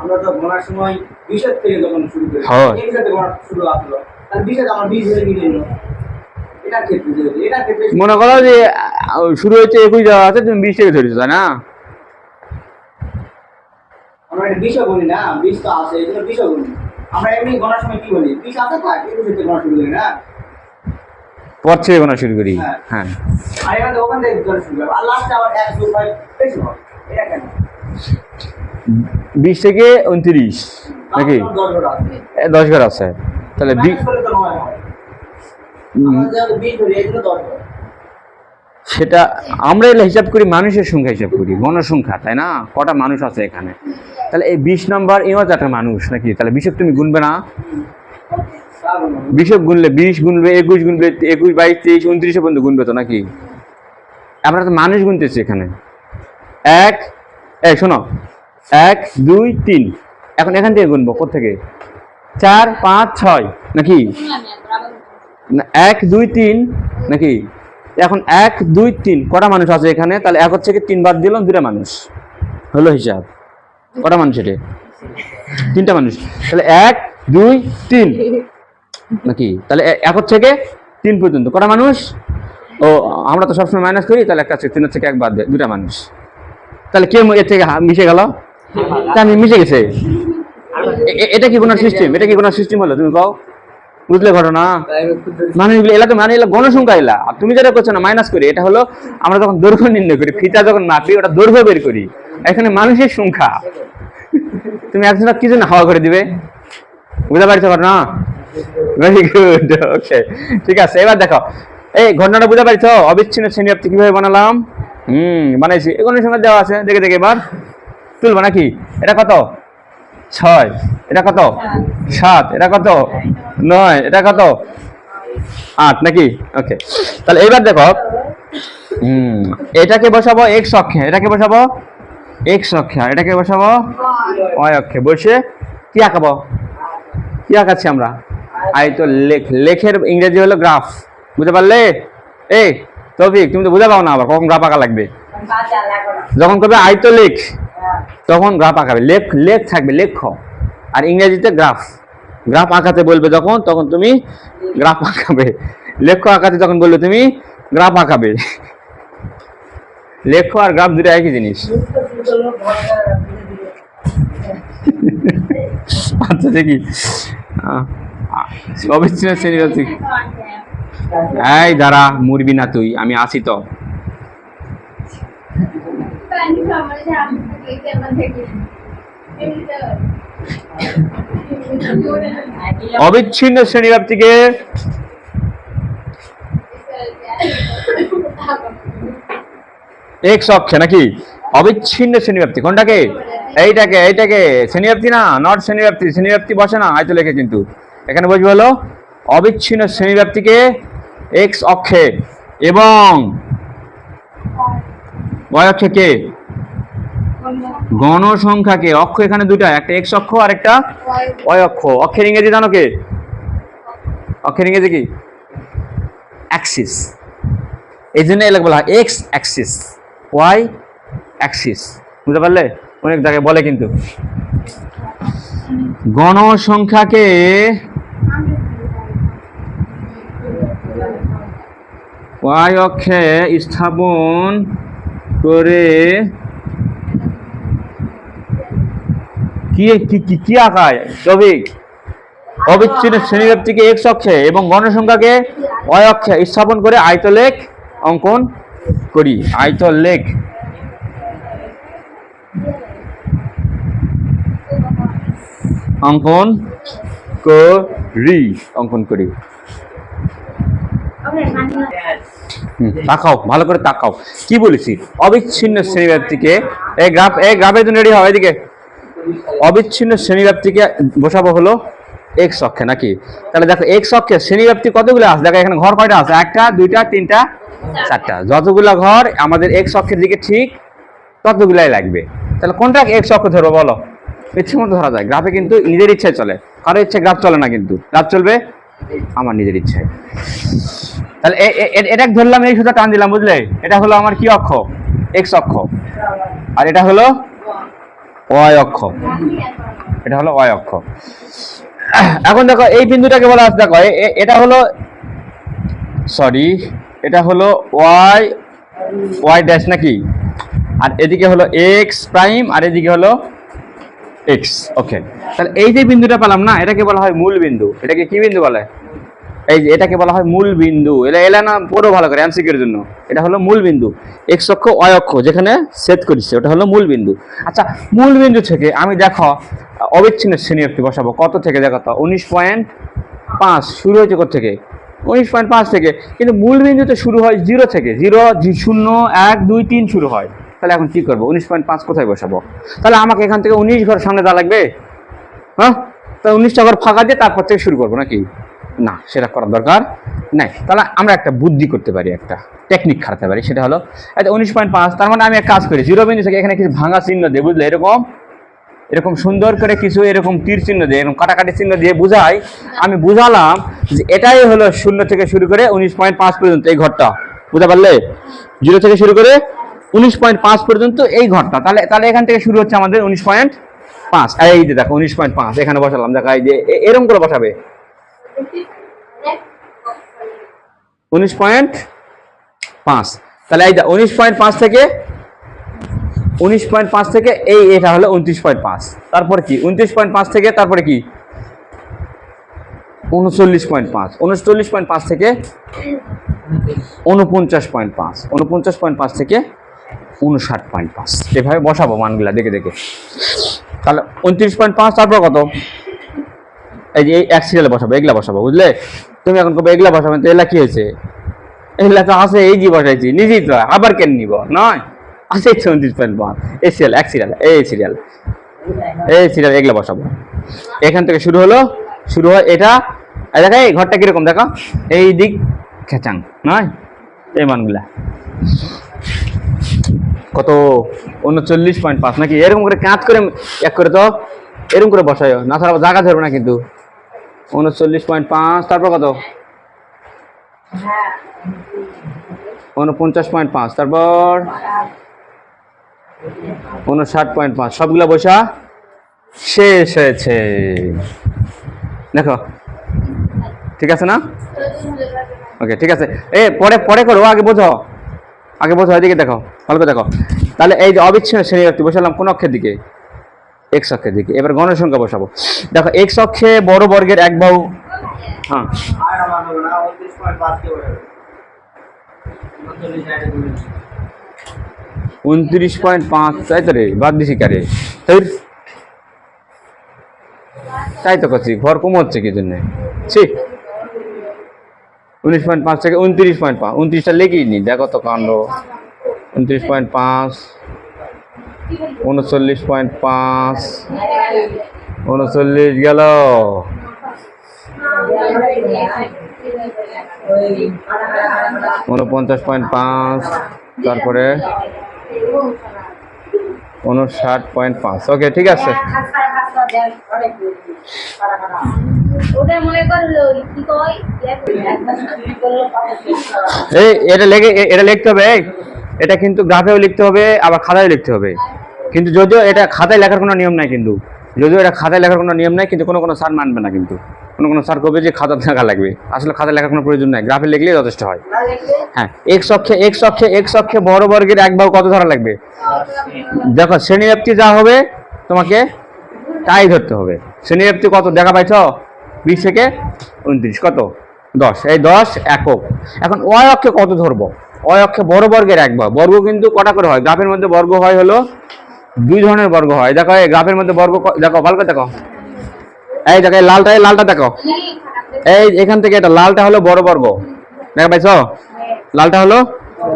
আমরা তো গোনার সময় 20 থেকে যখন শুরু করি, হ্যাঁ এই সাথে গোনা শুরু আসলো, তাহলে 20 থেকে আমরা 20 ধরে নিয়ে নিল। এটা ক্ষেত্রে এটা ক্ষেত্রে মনে করো যে শুরু হয়েছে 21 দেওয়া আছে, তুমি 20 থেকে ধরেছো, তাই না? আমরা এটা 20 বলি না, 20 তো আছে, এজন্য 20 বলি। আমরা এমনি গোনার সময় কি বলি? 20 আছে থাক, 21 থেকে গোনা শুরু করি না, পর থেকে গোনা শুরু করি। হ্যাঁ, আর এখানে ওখান থেকে গোনা শুরু করি, আর লাস্টে আবার 1 2 5 বেশি হয়। এটা কেন? 20 থেকে 29 নাকি? 10 ঘর আছে, তাহলে সেটা আমরা এলে হিসাব করি মানুষের সংখ্যা, হিসাব করি গণসংখ্যা, তাই না? কটা মানুষ আছে এখানে, তাহলে এই 20 নম্বর এও একটা মানুষ নাকি? তাহলে 20 তুমি গুনবে না, 20 গুনলে 20 গুনবে, 21 গুনবে, 21 22 23 29 পর্যন্ত গুনবে তো নাকি? আমরা তো মানুষ গুনতেছি এখানে। এই শোনো, 1 2 3, এখন এখান থেকে গুনবো কোত্থেকে? 4 5 6 নাকি? 1 2 3 নাকি? এখন 1 2 3 কটা মানুষ আছে এখানে? তাহলে 1 থেকে 3 বাদ দিলাম, 2টা মানুষ হলো হিসাব। কটা মানুষ এটা? 3টা মানুষ। তাহলে 1 2 3 নাকি? তাহলে 1 থেকে 3 পর্যন্ত কটা মানুষ? ও আমরা তো সবসময় মাইনাস করি, তাহলে একটা আছে 3 থেকে 1 বাদ দেয়, 2টা মানুষ। তাহলে কে এর থেকে মিশে গেল? আমি মিশে গেছে। এটা কি কোনো সিস্টেম? এটা কি কোনো সিস্টেম হলো? তুমি কও, বুঝলে ঘটনা? মানুষগুলো এলাকা মানে এলা গণসংখ্যা এলা, আর তুমি যেটা করছো না মাইনাস করি, এটা হলো আমরা যখন দৈর্ঘ্য নির্ণয় করি, ফিতা যখন মাপি ওটা দৈর্ঘ্য বের করি, এখানে মানুষের সংখ্যা। তুমি একজন কি জন্য হাওয়া করে দিবে? বুঝতে পারছো ঘটনা? ভেরি গুড, ওকে, ঠিক আছে। এবার দেখো এই ঘটনাটা বুঝতে পারছো? অবিচ্ছিন্ন শ্রেণীব্যাপ্তি কিভাবে বানালাম? বানাইছি, এগুলোর সঙ্গে দেওয়া আছে, দেখে দেখে এবার তুলবো নাকি? এটা কত? 6, এটা কত? 7, এটা কত? 9, এটা কত? 8 নাকি? ওকে, তাহলে এবার দেখো এটাকে বসাবো x অক্ষে, এটাকে বসাবো এক্স অক্ষে, আর এটাকে বসাবো ওয়াই অক্ষে। বসে কি আঁকাবো? কি আঁকাচ্ছি আমরা? আয়তলেখ। লেখের ইংরেজি হলো গ্রাফ, বুঝতে পারলে? এই তৌফিক, তুমি তো বুঝে পাও না আবার কখন গ্রাফ আঁকা লাগবে। যখন করবে আয়তলেখ তখন গ্রাফ আঁকাবে। লেখ লেখ থাকবে, লেখ, আর ইংরেজিতে গ্রাফ। গ্রাফ আঁকাতে বলবে যখন, তখন তুমি গ্রাফ আঁকাবে। লেখ আঁকাতে যখন বলবে তুমি গ্রাফ আঁকাবে। লেখ আর গ্রাফ দুটো একই জিনিস। আচ্ছা দেখি, অবিচ্ছিন্ন শ্রেণীব্যক্তি। এই দাঁড়া, মরবি না তুই, আমি আসি তো। অবিচ্ছিন্ন শ্রেণীব্যক্তিকে এক্স অক্ষে নাকি? অবিচ্ছিন্ন শ্রেণীব্যক্তি কোনটাকে? এইটাকে। এইটাকে শ্রেণীব্যক্তি না, নট শ্রেণীব্যক্তি। শ্রেণীব্যক্তি বসে না আয়তলেখে, কিন্তু এখানে বসবে হলো অবিচ্ছিন্ন শ্রেণীব্যক্তিকে এক্স অক্ষে এবং ওয়াই অক্ষে কে? গণসংখ্যাকে। অক্ষ এখানে দুটা, একটা এক্স অক্ষ আর একটা ওয়াই অক্ষ। অক্ষের ইংরেজি জানো কে? অক্ষের ইংরেজি কি? অ্যাক্সিস। এই জন্য এলাকা বলা হয় এক্স অ্যাক্সিস, ওয়াই অ্যাক্সিস, বুঝতে পারলে? অনেক জায়গায় বলে কিন্তু। গণসংখ্যাকে ওয়াই অক্ষে স্থাপন করে কি আঁকায় তৌফিক? অবিচ্ছিন্ন শ্রেণীব্যক্তিকে এক্স অক্ষে এবং গণসংখ্যাকে ওয়াই অক্ষে স্থাপন করে আয়তলেখ অঙ্কন করি। আয়তলেখ অঙ্কন করি, অঙ্কন করি। তাকাও, ভালো করে তাকাও, কি বলেছি? অবিচ্ছিন্ন শ্রেণীব্যক্তিকে, এই গ্রাফের জন্য রেডি হয় এদিকে। অবিচ্ছিন্ন শ্রেণীব্যক্তিকে বসাবো হলো এক্স অক্ষে নাকি? তাহলে দেখো এক্স অক্ষে শ্রেণীব্যক্তি কতগুলো আছে? দেখো এখানে ঘর কয়টা আছে? একটা, দুইটা, তিনটা, চারটা। যতগুলো ঘর আমাদের এক্স অক্ষের দিকে ঠিক ততগুলাই লাগবে। তাহলে কোনটা এক্স অক্ষ ধরবো বলো? ইচ্ছে মতো ধরা যায়। গ্রাফে কিন্তু নিজের ইচ্ছায় চলে, কারো ইচ্ছে গ্রাফ চলে না, কিন্তু গ্রাফ চলবে আমার নিজের ইচ্ছায়। তাহলে এটা ধরলাম, এই সুতা টান দিলাম, বুঝলে? এটা হলো আমার কি অক্ষ? এক্স অক্ষ। আর এটা হলো ওয়াই অক্ষ। এটা হলো ওয়াই অক্ষ। এখন দেখো এই বিন্দুটাকে বলা আছে, দেখো এটা হলো, সরি, এটা হলো ওয়াই ড্যাশ নাকি? আর এদিকে হলো এক্স প্রাইম, আর এদিকে হলো এক্স। ওকে, তাহলে এই যে বিন্দুটা পেলাম না, এটাকে বলা হয় মূল বিন্দু। এটাকে কি বিন্দু বলে? এই যে এটাকে বলা হয় মূল বিন্দু। এলা না পড়ো ভালো করে এমসিকিউর জন্য। এটা হলো মূল বিন্দু, এক্স অক্ষ ওয়াই অক্ষ যেখানে ছেদ করেছে, ওটা হলো মূল বিন্দু। আচ্ছা, মূল বিন্দু থেকে আমি দেখো অবিচ্ছিন্ন শ্রেণীব্যক্তি বসাবো। কত থেকে দেখো তো? 19.5 শুরু হয়েছে কোথা থেকে? 19.5 থেকে। কিন্তু মূল বিন্দুতে শুরু হয় 0 থেকে। 0, 0, 1, 2, 3 শুরু হয়। তাহলে এখন কি করবো? 19.5 কোথায় বসাবো? তাহলে আমাকে এখান থেকে 19 ঘর সামনে দেওয়া লাগবে। হ্যাঁ, তাহলে 19টা ঘর ফাঁকা দিয়ে তারপর থেকে শুরু করবো নাকি? না, সেটা করার দরকার নাই। তাহলে আমরা একটা বুদ্ধি করতে পারি, একটা টেকনিক খাটাতে পারি। সেটা হলো 19.5, তার মানে আমি এক কাজ করি, 0 বিন্দু থেকে এখানে কিছু ভাঙা চিহ্ন দিয়ে, বুঝলে? এরকম সুন্দর করে কিছু এরকম তীর চিহ্ন দিয়ে, এরকম কাটাকাটি চিহ্ন দিয়ে বুঝাই। আমি বুঝালাম যে এটাই হলো 0 থেকে শুরু করে 19.5 পর্যন্ত এই ঘরটা, বুঝতে পারলে? 0 থেকে শুরু করে 19.5 পর্যন্ত এই ঘরটা। তাহলে এখান থেকে শুরু হচ্ছে আমাদের 19.5। এই যে দেখো 19.5 এখানে বসালাম। দেখো এই যে এরকম করে বসাবে 19.5। তাহলে এই 19.5 থেকে 19.5 থেকে এটা হলো 29.5। তারপর কি 29.5 থেকে তারপরে কি 39.5, 39.5 থেকে 49.5, 49.5 থেকে 59.5। এভাবে বসাবো মানগুলা দেখে দেখে। তাহলে 29.5, তারপর কত? এই যে এক সিরিয়ালে বসাবো, এগুলা বসাবো, বুঝলে? তুমি এখন কবে এগুলা বসাবেন? তো এগুলা কি হয়েছে? এগুলা তো আছে, এই যে বসাইছি নিজেই তো, আবার কেন নিব? নয়, আছে 29.5 এই সিরিয়াল, এক সিরিয়াল, এই সিরিয়াল এগুলা বসাবো। এখান থেকে শুরু হলো, শুরু হয় এটা। দেখা এই ঘরটা কিরকম দেখা, এই দিক খেচাং নয়, এই মানগুলা কত 39.5 নাকি? এরকম করে কাজ করে এক করে তো এরকম করে বসায়, না ছাড়া জায়গা ধরবে না কিন্তু। 39.5 তারপর কত 49.5 তারপর 59.5 সবগুলা বসা শেষ হয়েছে। দেখো ঠিক আছে না? ওকে ঠিক আছে। পরে পরে করো, আগে বোঝো, আগে বোঝো, এদিকে দেখো, ভালো করে দেখো। তাহলে এই যে অবিচ্ছিন্ন শ্রেণী ব্যক্তি বসালাম কোন অক্ষের দিকে? এক্স অক্ষের দিকে। এবার গণসংখ্যা বসাবো। দেখো এক্স অক্ষে বড় বর্গের এক বাহু, হ্যাঁ 29.5 তাই তো রে, বাদ দিছি কারে? তাই তো করছি, ঘর কম হচ্ছে কি জন্য? ঠিক 19.5 থেকে 29.5, 29টা লেগেই নি, দেখো তো কাণ্ড। 29.5, 39.5, 39 গেল, 49.5, তারপরে 59.5। ওকে ঠিক আছে। এটা লিখতে হবে, এটা কিন্তু গ্রাফেও লিখতে হবে আবার খাতায় লিখতে হবে। কিন্তু যদিও এটা খাতায় লেখার কোনো নিয়ম নাই, কিন্তু যদিও এটা খাতায় লেখার কোনো নিয়ম নাই, কিন্তু কোনো স্যার মানবে না, কিন্তু কোনো স্যার করবে যে খাতা লেখা লাগবে। আসলে খাতায় লেখার কোনো প্রয়োজন নাই, গ্রাফে লিখলেই যথেষ্ট হয়। হ্যাঁ এক্স অক্ষে বড় বর্গের এক বাহু কত ধরা লাগবে? দেখো শ্রেণীব্যাপ্তি যা হবে তোমাকে তাই ধরতে হবে। শ্রেণীব্যাপ্তি কত দেখা পাইছ? 20 থেকে 29 কত 10, এই 10 একক। এখন অয় অক্ষে কত ধরবো? অয় অক্ষে বড় বর্গের এক বাহু। বর্গ কিন্তু কটা করে হয়? গ্রাফের মধ্যে বর্গ হয় হলো দুই ধরনের বর্গ হয়। দেখো এই গ্রাফের মধ্যে বর্গ দেখো, ভালো করে দেখো, এই দেখো লালটা দেখো, এই এখান থেকে এটা লালটা হলো বড় বর্গ, দেখা পাইছো? লালটা হলো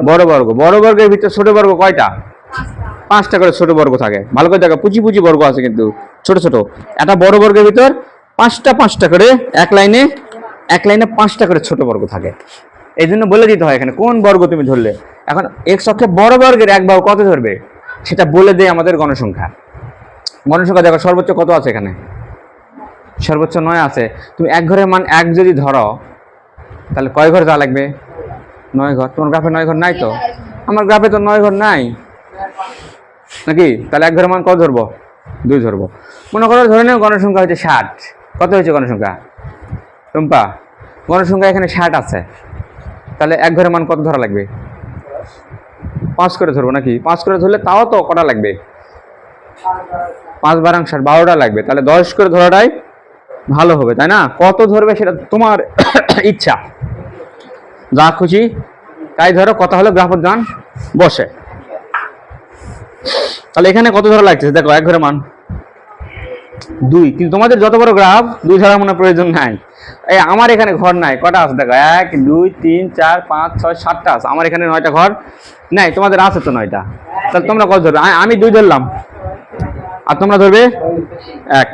বড় বর্গ। বড় বর্গের ভিতরে ছোট বর্গ কয়টা? 5টা করে ছোট বর্গ থাকে। ভালো করে দেখো, পুচি বর্গ আছে কিন্তু ছোট ছোট। একটা বড় বর্গের ভিতর 5টা করে এক লাইনে 5টা করে ছোট বর্গ থাকে। এই জন্য বলে দিতে হয় এখানে কোন বর্গ তুমি ধরলে। এখন এক্স অক্ষে বড় বর্গের এক বাহু কত ধরবে সেটা বলে দেয় আমাদের গণসংখ্যা। গণসংখ্যা দেখো সর্বোচ্চ কত আছে এখানে? সর্বোচ্চ 9 আছে। তুমি এক ঘরের মান 1 যদি ধরো তাহলে কয় ঘর যাওয়া লাগবে? 9 ঘর। তোমার গ্রাফে 9 ঘর নাই তো? আমার গ্রাফে তো 9 ঘর নাই নাকি? তাহলে এক ঘরের মান কত ধরবো? 2 ধরবো। মনে করো ধরে নেও গণসংখ্যা হচ্ছে 60। কত হয়েছে গণসংখ্যা? টুম্পা গণসংখ্যা এখানে 60 আছে, তাহলে এক ঘরের মান কত ধরা লাগবে? 5 করে ধরবো নাকি? 5 করে ধরলে তাও তো কটা লাগবে? 5 12 12টা লাগবে। তাহলে 10 করে ধরাটাই ভালো হবে, তাই না? কত ধরবে সেটা তোমার ইচ্ছা, যা খুশি তাই ধরো। কথা হলো গ্রাফের গান বসে। তাহলে এখানে কত ধরা লাগছে দেখো, এক ঘরের মান 2। কিন্তু তোমাদের যত বড় গ্রাফ 2 ধরার মনে প্রয়োজন নাই। এই আমার এখানে ঘর নাই, কটা আছে দেখো? 1 2 3 4 5 6 7টা আছে। আমার এখানে 9টা ঘর নাই, তোমাদের আছে তো 9টা। তাহলে তোমরা কত ধরবে? আমি 2 ধরলাম, আর তোমরা ধরবে 1।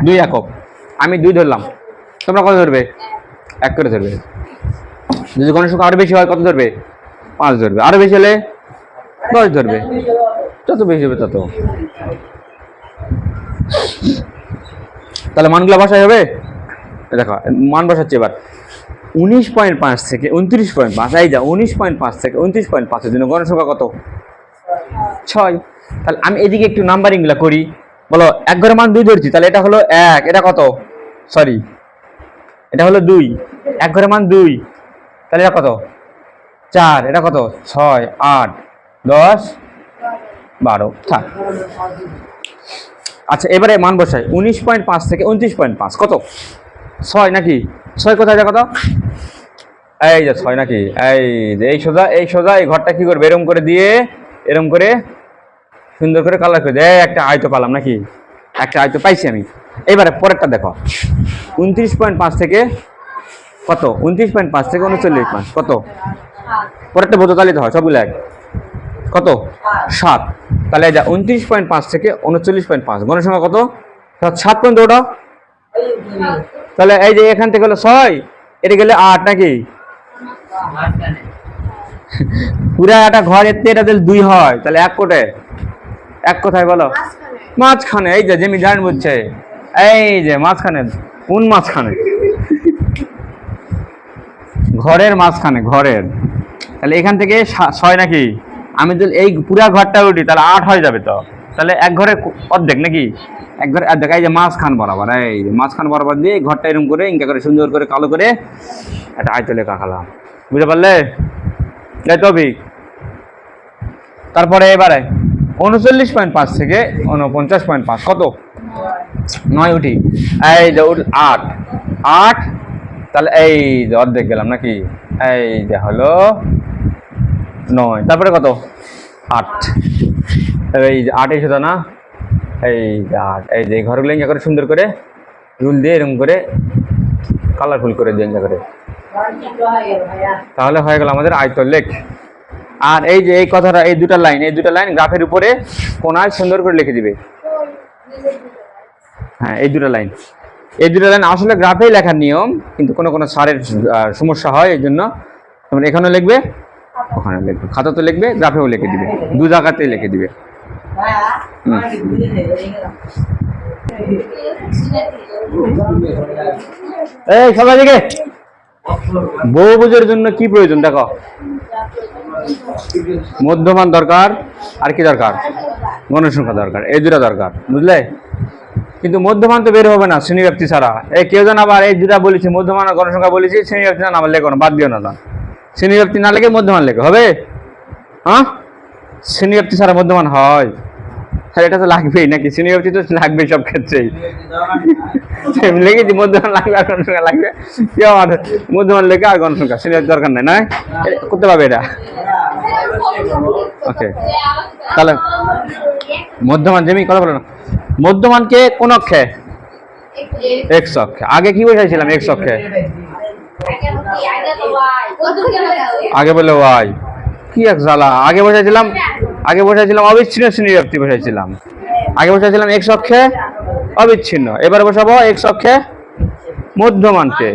2 একক, আমি 2 ধরলাম, তোমরা কত ধরবে? 1 করে ধরবে। যদি গণসংখ্যা আরো বেশি হয় কত ধরবে? 5 ধরবে। আরো বেশি হলে 10 ধরবে। যত বেশি হবে তত। তাহলে মানগুলো বসাই হবে। দেখো মান বসাচ্ছি এবার। 19.5 থেকে 29.5, এই যা 19.5 থেকে 29.5 এর জন্য গণসংখ্যা কত? 6। তাহলে আমি এদিকে একটু নাম্বারিং গুলা করি। বলো এক ঘরের মান 2 ধরছি, তাহলে এটা হলো 1, এটা কত? সরি, এটা হলো 2। এক ঘরের মান 2, তাহলে এটা কত? 4, এটা কত? 6 8 10 12 থাক। আচ্ছা এবারে মান বসাই। 19.5 থেকে 29.5 কত? 6 নাকি? 6 কোথায়? কত? এই যে 6 নাকি? এই সোজা এই ঘরটা কি করবে? এরকম করে দিয়ে এরকম করে সুন্দর করে কালার করে দেয়, একটা আয়ত পেলাম নাকি? একটা আয়ত পাইছি আমি। এবারে পরেরটা দেখো, 29.5 থেকে কত? 29.5 থেকে 39.5 কত? পরেরটা বোঝো তাহলে তো হয় সবগুলো এক। কত? 7। তাহলে যা 29.5 থেকে 39.5 গণসংখ্যা কত? 7 পর্যন্ত ওটা। তাহলে এই যে এখান থেকে হলো 6, এটা গেলে 8 নাকি? পুরা একটা ঘর এটা দিলে 2 হয়, তাহলে 1 কোটে 1 কোথায় বলো? মাঝখানে। এই যে জেমি জান বুঝছে, এই যে মাঝখানে, কোন মাঝখানে? ঘরের মাঝখানে, ঘরের। তাহলে এখান থেকে 6 নাকি? আমি যদি এই পুরা ঘরটা উঠি তাহলে 8 হয়ে যাবে তো। তাহলে এক ঘরে অর্ধেক নাকি? এক ঘরে অর্ধেক। এই যে মাঝখান বরাবর, এই যে মাঝখান বরাবর দিয়ে ঘরটা এরকম করে ইনকা করে সুন্দর করে কালো করে একটা আয়তলে কাকালাম। বুঝতে পারলে? এই টপিক। তারপরে এবারে 39.5 থেকে 49.5 কত? 9 উঠি। এই যে 8 8, তাহলে এই যে অর্ধেক গেলাম নাকি? এই যে হলো 9, তারপরে কত? 8। এই যে 8 এই সেটা না, এই যে 8। এই যে ঘরগুলো ইঙ্গা করে সুন্দর করে রুল দিয়ে এরকম করে কালারফুল করে দিয়ে ইঙ্গা করে, তাহলে হয়ে গেল আমাদের আয়তলেখ। আর এই যে এই কথাটা, এই দুটা লাইন গ্রাফের উপরে কোনায় সুন্দর করে লিখে দিবে। হ্যাঁ, এই দুটা লাইন আসলে গ্রাফেই লেখার নিয়ম, কিন্তু কোনো কোনো সারের সমস্যা হয়, এই জন্য তোমরা এখানেও লিখবে, ওখানে লিখবে, খাতাতে লিখবে, গ্রাফেও লিখে দিবে, দু জায়গাতেই লিখে দিবে। এই সবাই দিকে বহুভুজের জন্য কি প্রয়োজন দেখো? মধ্যমান দরকার, আর কি দরকার? গণসংখ্যা দরকার, এই দুটা দরকার, বুঝলে? কিন্তু মধ্যমান তো বের হবে না শ্রেণীব্যাপ্তি ছাড়া। এই কেউ যেন আবার এই দুটা বলেছি, মধ্যমান আর গণসংখ্যা বলেছি, শ্রেণীব্যাপ্তি না আবার লেখো না, বাদ দিও না। শ্রেণীব্যাপ্তি না লেগে মধ্যমান লেখো, হবে? হ্যাঁ, শ্রেণীব্যাপ্তি ছাড়া মধ্যমান হয়? তাহলে এটা তো লাগবেই নাকি? শ্রেণীব্যাপ্তি তো লাগবেই সব ক্ষেত্রেই। লিখেছি মধ্যমান লাগবে আর গণসংখ্যা লাগবে, কেউ আমার মধ্যমান লেখে আর গণসংখ্যা, শ্রেণীব্যাপ্তি দরকার নেই, না? করতে পারবে এটা? ওকে, তাহলে মধ্যমান জেমি কথা বলো না। মধ্যমানকে কোন অক্ষে? এক্স অক্ষে। আগে কি বসাইছিলাম? এক্স অক্ষে। আগে বলে ওয়াই। কি এক জ্বালা! আগে বসাইছিলাম অবিচ্ছিন্ন শ্রেণীব্যাপ্তি বসাইছিলাম। আগে বসাইছিলাম এক্স অক্ষে অবিচ্ছিন্ন, এবার বসাবো এক্স অক্ষে মধ্যমানকে।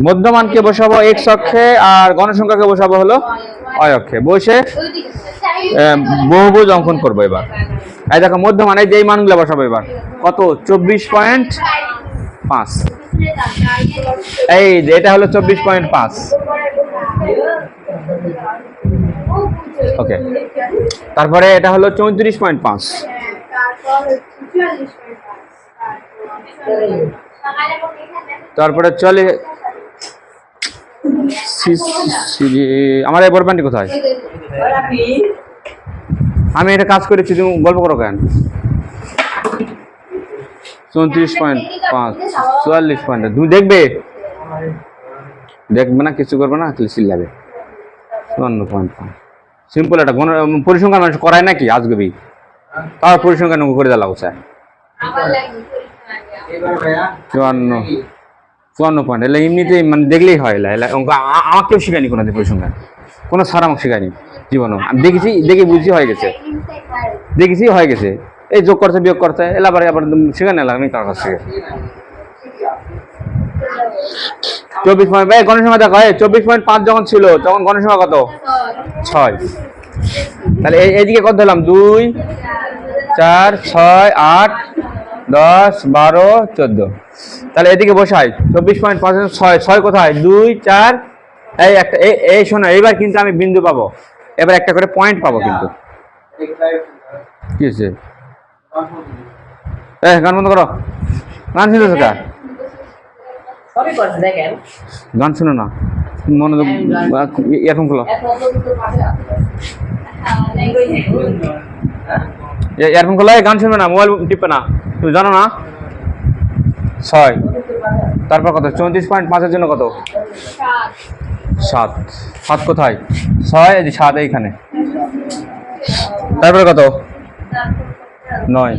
মধ্যমানকে বসাবো এক্স অক্ষে, আর গণসংখ্যাকে বসাবো হলো ওয়াই অক্ষে। বসে বহুভুজ অঙ্কন করবো এবার। এই দেখো মধ্যমান, এই যে এই মানগুলো বসাবো এবার। কত? 24.5। এই যে এটা হলো 24.5। ওকে, তারপরে এটা হলো 34.5। তারপরে চলে আমার এই বরবান্ডি কোথায়? আমি এটা কাজ করেছি, তুমি গল্প করো কেন? 34.5 44. তুমি দেখবে না, কিছু করবে না, চিল্লাবে। 54.5 সিম্পল। একটা পরিসংখ্যান মানুষ করায় নাকি আজগবি? তার পরিসংখ্যান করে দেওয়া উচিত। 54 পয়েন্ট। এলে এমনিতেই মানে দেখলেই হয়। আমাকেও শেখায়নি কোনো পরিসংখ্যান, কোনো স্যার আমাকে শেখায়নি জীবনও। আমি দেখে বুঝি হয়ে গেছে, এই যোগ করতে বিয়োগ করতে এলা আবার শেখানো এলাম আমি কার কাছ থেকে। 24. গণসংখ্যা দেখো, 24.5 যখন ছিল তখন গণসংখ্যা কত? 6। তাহলে এইদিকে কত ধরলাম? 2 4 6 8 10 12 14। তাহলে এদিকে বসাই 24.5 6 কোথায়? 2 4। এই একটা এই শোনো, এইবার কিন্তু আমি বিন্দু পাবো, এবার একটা করে পয়েন্ট পাবো। কিন্তু কি হয়েছে? গান বন্ধ করো, গান শুনতেছো কার? গান শুনো না, মনোযোগ, ইয়ারফোন খোলো। ইয়ারফোন খোলো, গান শুনবে না, মোবাইল টিপবে না, তুমি জানো না? 6। তারপর কত? 34.5 জন্য কত? 7। 7 কোথায়? 6 এই 7 এইখানে। তারপরে কত? 9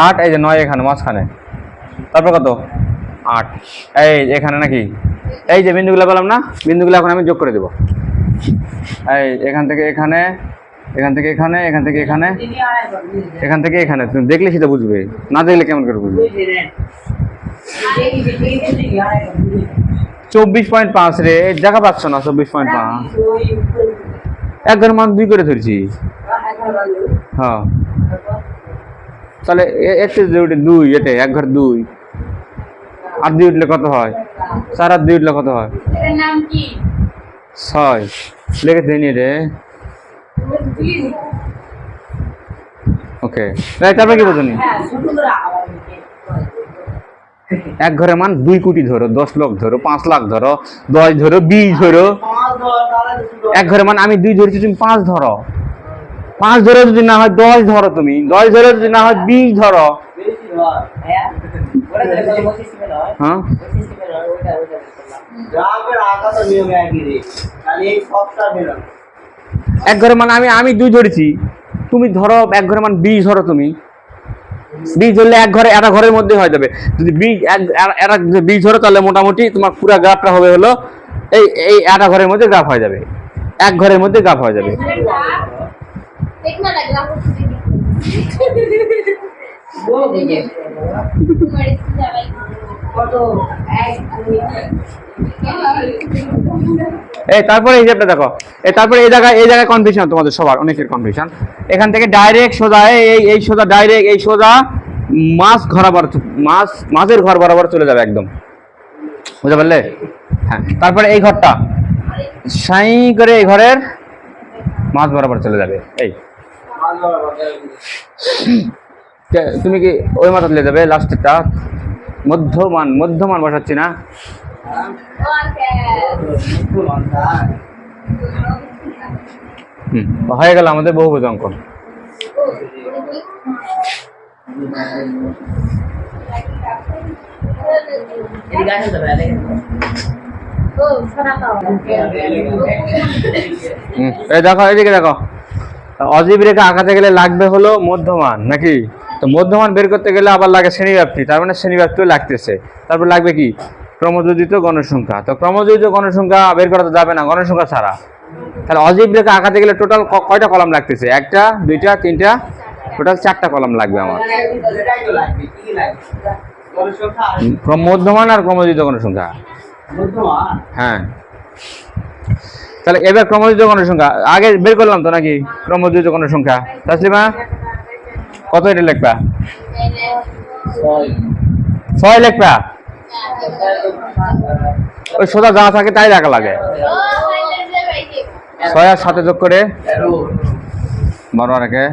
8 এই যে 9 এখানে মাঝখানে। তারপর কত? 8 এই এখানে নাকি? এই যে বিন্দুগুলো পেলাম না, বিন্দুগুলো এখন আমি যোগ করে দেবো। এই এখান থেকে এখানে, এখান থেকে এখানে, এখান থেকে এখানে, এখান থেকে এখানে। তুমি দেখলে সেটা বুঝবে, না দেখলে কেমন করে বুঝবে? 24.5 রে জায়গা পাচ্ছ না 24.5 এক ঘরের মান 2 করে ধরছি হ্যাঁ তাহলে একটু উঠে 2 এটা এক ঘর 2 আর 2 উঠলে কত হয় 4 আর 2 উঠলে কত হয় এর নাম কি 6 লিখে দিনি রে ওকে তারপরে কি বলছেন এক ঘরের মান 2 কোটি ধরো 10 লাখ ধরো 5 লাখ ধরো 10 ধরো 20 ধরো এক ঘরের মান আমি 2 ধরছি তুমি 5 ধরো 5 ধরো যদি না হয় 10 ধরো তুমি 10 ধরো যদি না হয় 20 ধরো হ্যাঁ এক ঘরের মান আমি 2 ধরেছি তুমি ধরো এক ঘরের মান 20 ধরো তুমি 20 ধরলে এক ঘরে একটা ঘরের মধ্যে হয়ে যাবে যদি 20 ধরো তাহলে মোটামুটি তোমার পুরো গ্রাফটা হবে হলো এই এই একটা ঘরের মধ্যে গ্রাফ হয়ে যাবে এক ঘরের মধ্যে গ্রাফ হয়ে যাবে দেখ না লাগলা এই তারপরে হিসাবটা দেখো তারপরে এই জায়গায় কনফিউশন তোমাদের সবার অনেকের কনফিউশন এখান থেকে ডাইরেক্ট সোজা এই সোজা ডাইরেক্ট এই সোজা মাছের ঘর বরাবর চলে যাবে একদম বুঝতে পারলে হ্যাঁ তারপরে এই ঘরটা সাই করে এই ঘরের মাছ বরাবর চলে যাবে এই তুমি কি ওই মাথা চলে যাবে লাস্টেরটা মধ্যমান বসাচ্ছি না হয়ে গেল আমাদের বহুভুজ অঙ্কন এই দেখো এদিকে দেখো অজীব রেখা আঁকাতে গেলে লাগবে হলো মধ্যমান নাকি তো মধ্যমান বের করতে গেলে আবার লাগে শ্রেণীব্যাপ্তি তার মানে শ্রেণীব্যাপ্তিও লাগতেছে তারপর লাগবে কি ক্রমযোজিত গণসংখ্যা তো ক্রমযোজিত গণসংখ্যা বের করা তো যাবে না গণসংখ্যা ছাড়া তাহলে অজীব রেখা আঁকাতে গেলে টোটাল কয়টা কলাম লাগতেছে একটা দুইটা তিনটা টোটাল 4টা কলাম লাগবে আমার মধ্যমান আর ক্রমযোজিত গণসংখ্যা হ্যাঁ তাহলে এবার ক্রমযোজিত গণসংখ্যা আগে বের করলাম তো নাকি ক্রমযোজিত গণসংখ্যা তাসলিমা কত এটা লিখবা 6 লিখবা ওই সোজা যা থাকে তাই লেখা লাগে 6 আর 7 যোগ করে 12 রেখে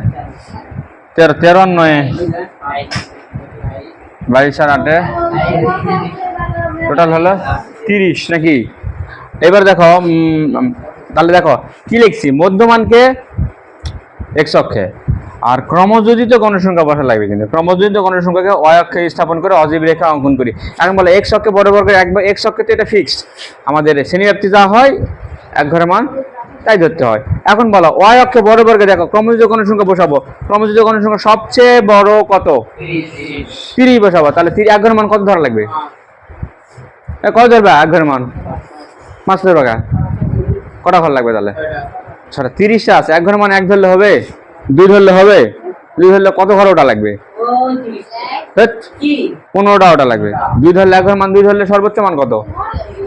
13 9 22 আর 8 টোটাল হলো 30 নাকি এবার দেখো তাহলে দেখো কি লিখছি মধ্যমানকে x অক্ষে আর ক্রমযোজিত গণসংখ্যা বসা লাগবে কিন্তু ক্রমযোজিত গণসংখ্যাকে y অক্ষে স্থাপন করে অজীব রেখা অঙ্কন করি এখন বলে x অক্ষে বরাবর করে একবার x অক্ষে তো এটা ফিক্সড আমাদের শ্রেণীব্যাপ্তি যা হয় এক ঘরের মান তাই ধরতে হয় এখন বলো y অক্ষে বরাবর করে দেখো ক্রমযোজিত গণসংখ্যা বসাবো ক্রমযোজিত গণসংখ্যা সবচেয়ে বড় কত 30 বসাবো তাহলে 30 এক ঘরের মান কত ধরা লাগবে কত ধরবে এক ঘরের মান 5 ধরবে কটা ঘর লাগবে তাহলে 30টা আছে এক ঘরের মান 1 ধরলে হবে 2 ধরলে হবে 2 ধরলে কত ঘর ওটা লাগবে 15টা ওটা লাগবে 2 ধরলে এক ঘরের মান 2 ধরলে সর্বোচ্চ মান কত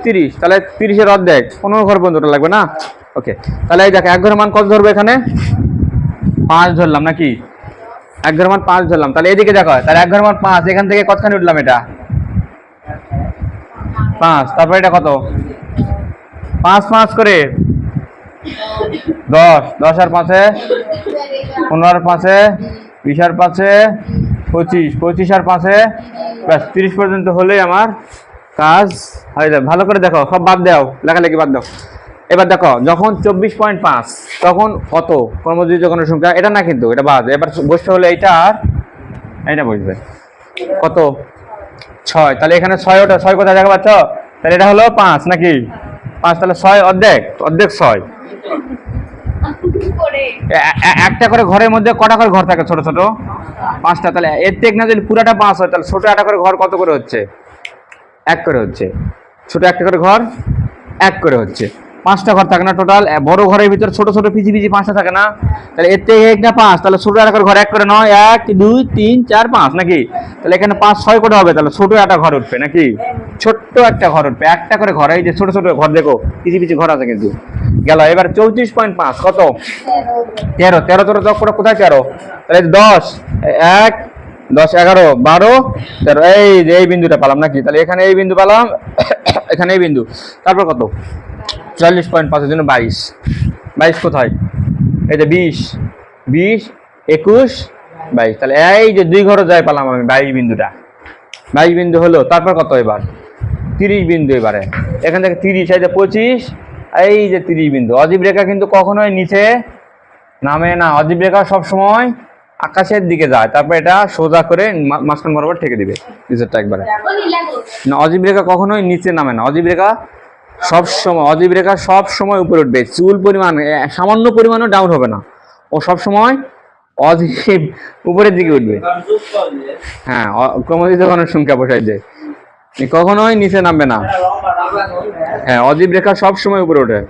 30 তাহলে 30 এর অর্ধেক 15 ঘর পর্যন্ত ওটা লাগবে না ওকে তাহলে এই দেখো এক ঘরের মান কত ধরবে এখানে 5 ধরলাম নাকি এক ঘরের মান 5 ধরলাম তাহলে এদিকে দেখো তাহলে এক ঘরের মান 5 এখান থেকে কতখানি উঠলাম এটা 5 তারপর এটা কত 5 5 করে 10 আর 5 15 আর 5 20 আর 5 25 25 আর 5 ব্যাস 30 পর্যন্ত হলেই আমার কাজ হয়ে যাবে ভালো করে দেখো সব বাদ দাও লেখালেখি বাদ দাও এবার দেখো যখন 24.5 তখন কত ক্রমযোজিত গণসংখ্যা এটা না কিন্তু এটা বাদ এবার বসতে হলে এইটা আর এইটা বসবে কত 6 তাহলে এখানে 6 ওটা 6 কোথায় দেখা পাচ্ছ তাহলে এটা হলো 5 নাকি 5 তাহলে 6 অর্ধেক 6 একটা করে ঘরের মধ্যে কটা করে ঘর থাকে ছোট ছোট 5টা তাহলে এর থেকে না যদি পুরাটা 5 হয় তাহলে ছোট একটা করে ঘর কত করে হচ্ছে 1 করে হচ্ছে ছোট একটা করে ঘর 1 করে হচ্ছে 5টা ঘর থাকে না টোটাল, বড় ঘরের ভিতর ছোট ছোট পিজি পিজি 5টা থাকে না, তাহলে এর থেকে একটা 5, তাহলে ছোট একটা ঘর এক করে নয় 1 2 3 4 5 নাকি, তাহলে এখানে 5 6 করে হবে, তাহলে ছোট একটা ঘর উঠবে নাকি, ছোট্ট একটা ঘর উঠবে, একটা করে ঘর, এই যে ছোট ছোট ঘর দেখো পিজি পিজি ঘর আছে কিন্তু গেল। এবার 34.5 কত 13, 13 13 যোগ করে কোথায় 13, তাহলে 10 1 10 11 12 13, এই যে এই বিন্দুটা পেলাম নাকি, তাহলে এখানে এই বিন্দু পেলাম এখানে এই বিন্দু, তারপর কত 40.5 এর জন্য 22, 22 কোথায়, এই যে 20 20 21 22, তাহলে এই যে দুই ঘরে যাই পেলাম আমি 22 বিন্দুটা, 22 বিন্দু হলো। তারপর কত এবার 30 বিন্দু, এবারে এখান থেকে 30 এই যে 25, এই যে 30 বিন্দু। অজীব রেখা কিন্তু কখনোই নিচে নামে না, অজীব রেখা সবসময় আকাশের দিকে যায়, তারপর এটা সোজা করে মাঝখান বরাবর ঠেকে দিবে নিচেরটা একবারে। ওনি লাগো না, অজীব রেখা কখনোই নিচে নামে না, অজীব রেখা সব সময় উপরে উঠবে, চুল পরিমাণ সামান্য পরিমাণও ডাউন হবে না, ও সব সময় অজীব উপরের দিকে উঠবে। হ্যাঁ, ক্রমজিত গণের সংখ্যা বসাই দেয়, কখনোই নিচে নামবে না। হ্যাঁ, অজীব রেখা সব সময় উপরে ওঠে।